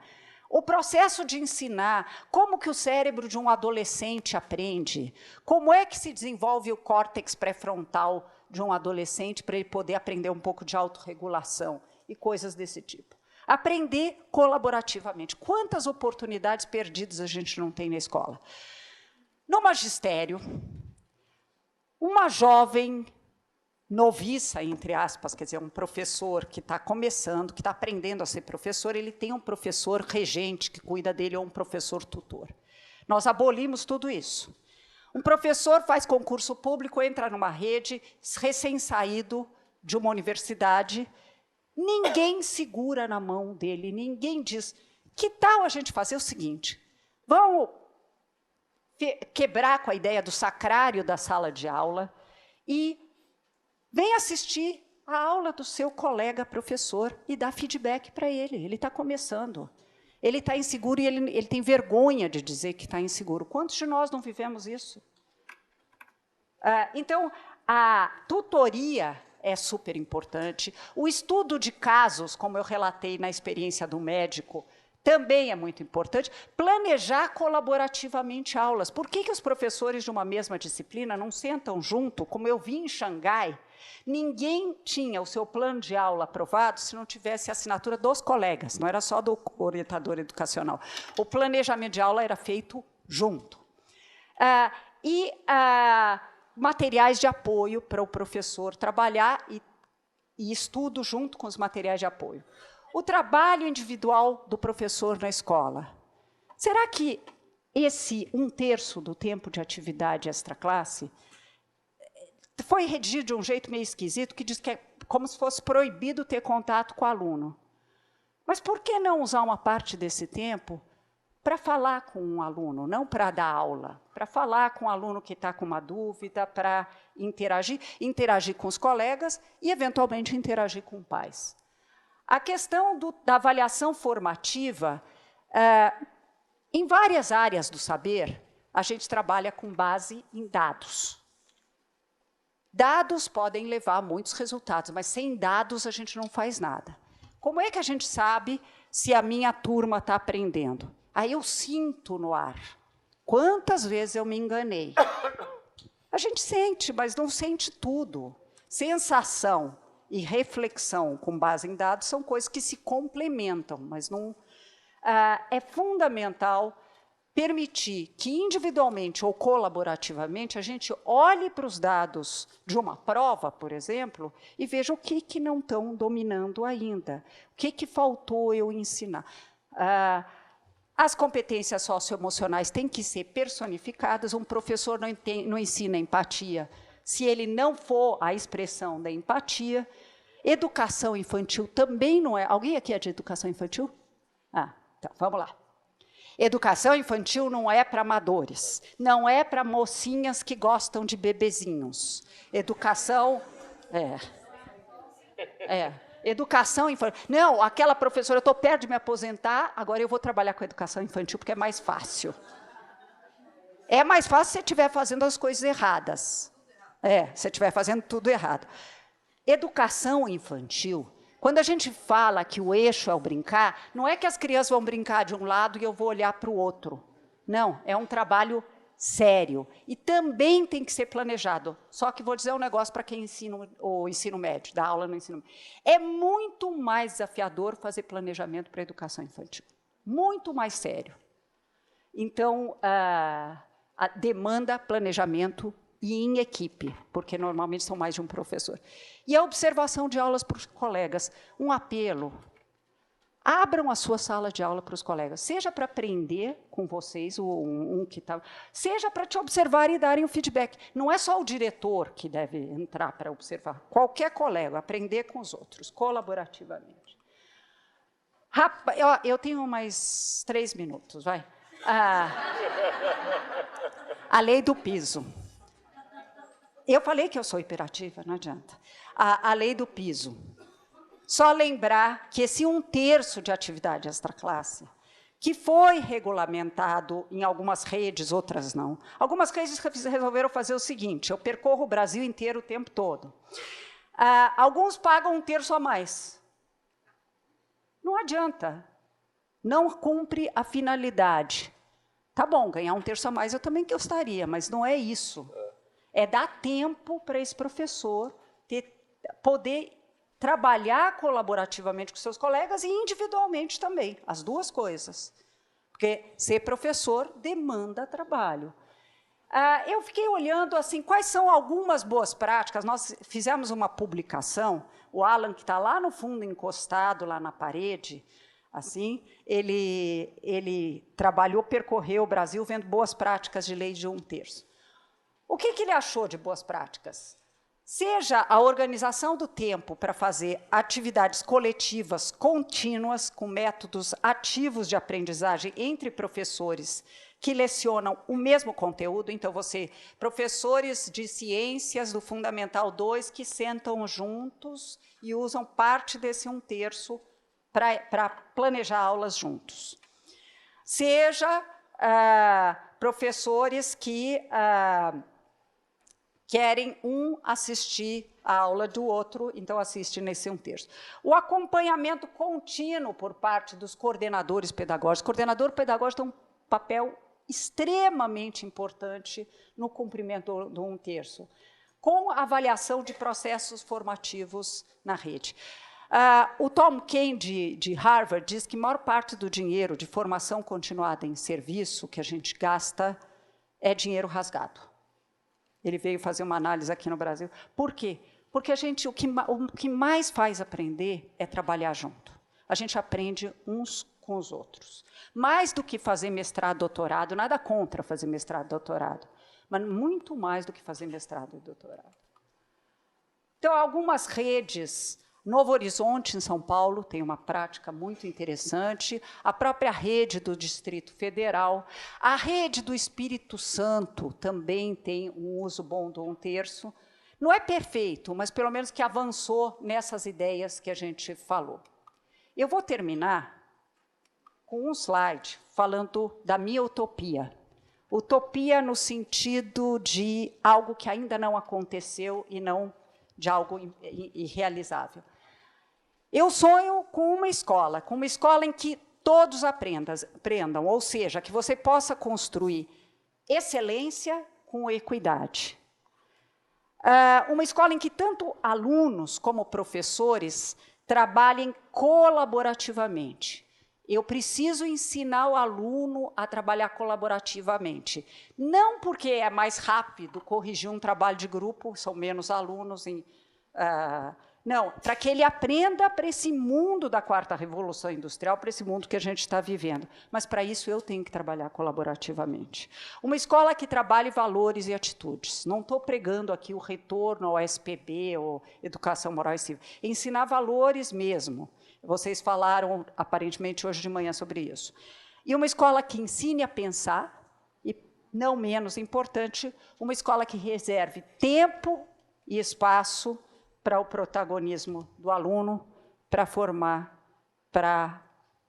o processo de ensinar, como que o cérebro de um adolescente aprende, como é que se desenvolve o córtex pré-frontal de um adolescente para ele poder aprender um pouco de autorregulação e coisas desse tipo. Aprender colaborativamente. Quantas oportunidades perdidas a gente não tem na escola? No magistério, uma jovem noviça, entre aspas, quer dizer, um professor que está começando, que está aprendendo a ser professor, ele tem um professor regente que cuida dele ou um professor tutor. Nós abolimos tudo isso. Um professor faz concurso público, entra numa rede, recém-saído de uma universidade, ninguém segura na mão dele, ninguém diz, que tal a gente fazer o seguinte, vamos quebrar com a ideia do sacrário da sala de aula e vem assistir a aula do seu colega professor e dar feedback para ele. Ele está começando. Ele está inseguro e ele tem vergonha de dizer que está inseguro. Quantos de nós não vivemos isso? Então, a tutoria é super importante. O estudo de casos, como eu relatei na experiência do médico, também é muito importante. Planejar colaborativamente aulas. Por que os professores de uma mesma disciplina não sentam junto, como eu vi em Xangai? Ninguém tinha o seu plano de aula aprovado se não tivesse a assinatura dos colegas, não era só do orientador educacional. O planejamento de aula era feito junto. Materiais de apoio para o professor trabalhar e estudo junto com os materiais de apoio. O trabalho individual do professor na escola. Será que esse 1/3 do tempo de atividade extraclasse foi redigido de um jeito meio esquisito, que diz que é como se fosse proibido ter contato com o aluno? Mas por que não usar uma parte desse tempo para falar com um aluno, não para dar aula, para falar com um aluno que está com uma dúvida, para interagir com os colegas e, eventualmente, interagir com pais? A questão da avaliação formativa, em várias áreas do saber, a gente trabalha com base em dados. Dados podem levar a muitos resultados, mas sem dados a gente não faz nada. Como é que a gente sabe se a minha turma está aprendendo? Aí eu sinto no ar. Quantas vezes eu me enganei? A gente sente, mas não sente tudo. Sensação e reflexão com base em dados são coisas que se complementam, mas não é fundamental permitir que individualmente ou colaborativamente a gente olhe para os dados de uma prova, por exemplo, e veja o que não estão dominando ainda, o que faltou eu ensinar. As competências socioemocionais têm que ser personificadas. Um professor não ensina empatia se ele não for a expressão da empatia. Educação infantil também não é... Alguém aqui é de educação infantil? Então, vamos lá. Educação infantil não é para amadores, não é para mocinhas que gostam de bebezinhos. Educação... Educação infantil. Não, aquela professora, eu estou perto de me aposentar, agora eu vou trabalhar com educação infantil, porque é mais fácil. É mais fácil se você estiver fazendo as coisas erradas. Se você estiver fazendo tudo errado. Educação infantil, quando a gente fala que o eixo é o brincar, não é que as crianças vão brincar de um lado e eu vou olhar para o outro. Não, é um trabalho sério. E também tem que ser planejado. Só que vou dizer um negócio para quem ensina o ensino médio, dá aula no ensino médio. É muito mais desafiador fazer planejamento para a educação infantil. Muito mais sério. Então, a demanda planejamento e em equipe, porque normalmente são mais de um professor. E a observação de aulas para os colegas. Um apelo. Abram a sua sala de aula para os colegas, seja para aprender com vocês, que está, seja para te observar e darem o feedback. Não é só o diretor que deve entrar para observar, qualquer colega, aprender com os outros, colaborativamente. Eu tenho mais 3 minutos, vai. A lei do piso. Eu falei que eu sou hiperativa, não adianta. A lei do piso. Só lembrar que esse 1/3 de atividade extraclasse, que foi regulamentado em algumas redes, outras não. Algumas redes resolveram fazer o seguinte: eu percorro o Brasil inteiro o tempo todo. Alguns pagam 1/3 a mais. Não adianta. Não cumpre a finalidade. Tá bom, ganhar 1/3 a mais eu também gostaria, mas não é isso. É dar tempo para esse professor poder trabalhar colaborativamente com seus colegas e individualmente também, as duas coisas. Porque ser professor demanda trabalho. Eu fiquei olhando assim, quais são algumas boas práticas. Nós fizemos uma publicação, o Alan, que está lá no fundo, encostado, lá na parede, assim, ele trabalhou, percorreu o Brasil, vendo boas práticas de lei de 1/3. O que ele achou de boas práticas? Seja a organização do tempo para fazer atividades coletivas contínuas, com métodos ativos de aprendizagem entre professores que lecionam o mesmo conteúdo. Então, professores de ciências do Fundamental 2 que sentam juntos e usam parte desse 1/3 para planejar aulas juntos. Seja professores que querem assistir a aula do outro, então assiste nesse 1/3. O acompanhamento contínuo por parte dos coordenadores pedagógicos. O coordenador pedagógico tem um papel extremamente importante no cumprimento do 1/3, com avaliação de processos formativos na rede. O Tom Kane, de Harvard, diz que a maior parte do dinheiro de formação continuada em serviço que a gente gasta é dinheiro rasgado. Ele veio fazer uma análise aqui no Brasil. Por quê? Porque o que mais faz aprender é trabalhar junto. A gente aprende uns com os outros. Mais do que fazer mestrado, doutorado, nada contra fazer mestrado, doutorado, mas muito mais do que fazer mestrado e doutorado. Então, algumas redes, Novo Horizonte, em São Paulo, tem uma prática muito interessante, a própria rede do Distrito Federal, a rede do Espírito Santo também tem um uso bom do 1/3. Não é perfeito, mas pelo menos que avançou nessas ideias que a gente falou. Eu vou terminar com um slide falando da minha utopia. Utopia no sentido de algo que ainda não aconteceu e não de algo irrealizável. Eu sonho com uma escola em que todos aprendam, ou seja, que você possa construir excelência com equidade. Uma escola em que tanto alunos como professores trabalhem colaborativamente. Eu preciso ensinar o aluno a trabalhar colaborativamente. Não porque é mais rápido corrigir um trabalho de grupo, são menos alunos. Não, para que ele aprenda para esse mundo da 4ª Revolução Industrial, para esse mundo que a gente está vivendo. Mas, para isso, eu tenho que trabalhar colaborativamente. Uma escola que trabalhe valores e atitudes. Não estou pregando aqui o retorno ao SPB, ou Educação Moral e Cívica. Ensinar valores mesmo. Vocês falaram, aparentemente, hoje de manhã sobre isso. E uma escola que ensine a pensar, e, não menos importante, uma escola que reserve tempo e espaço para o protagonismo do aluno, para formar para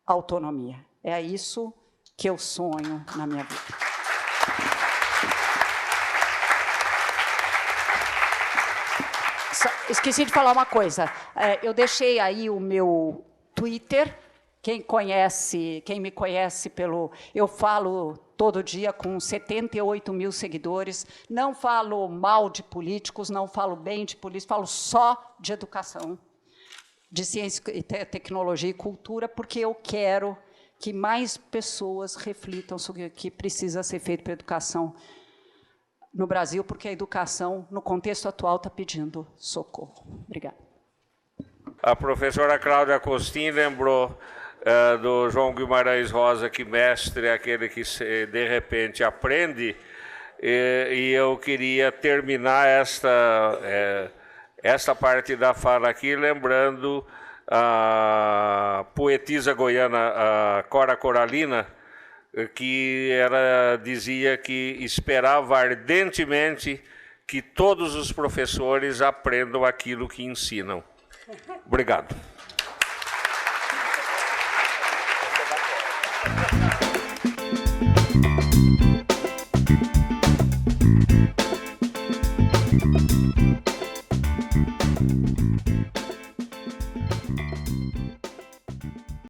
a autonomia. É isso que eu sonho na minha vida. Esqueci de falar uma coisa. Eu deixei aí o meu Twitter. Quem me conhece eu falo todo dia com 78 mil seguidores, não falo mal de políticos, não falo bem de políticos, falo só de educação, de ciência, tecnologia e cultura, porque eu quero que mais pessoas reflitam sobre o que precisa ser feito para a educação no Brasil, porque a educação, no contexto atual, está pedindo socorro. Obrigada. A professora Cláudia Costin lembrou do João Guimarães Rosa, que mestre é aquele que de repente aprende, e eu queria terminar esta parte da fala aqui lembrando a poetisa goiana a Cora Coralina, que ela dizia que esperava ardentemente que todos os professores aprendam aquilo que ensinam. Obrigado.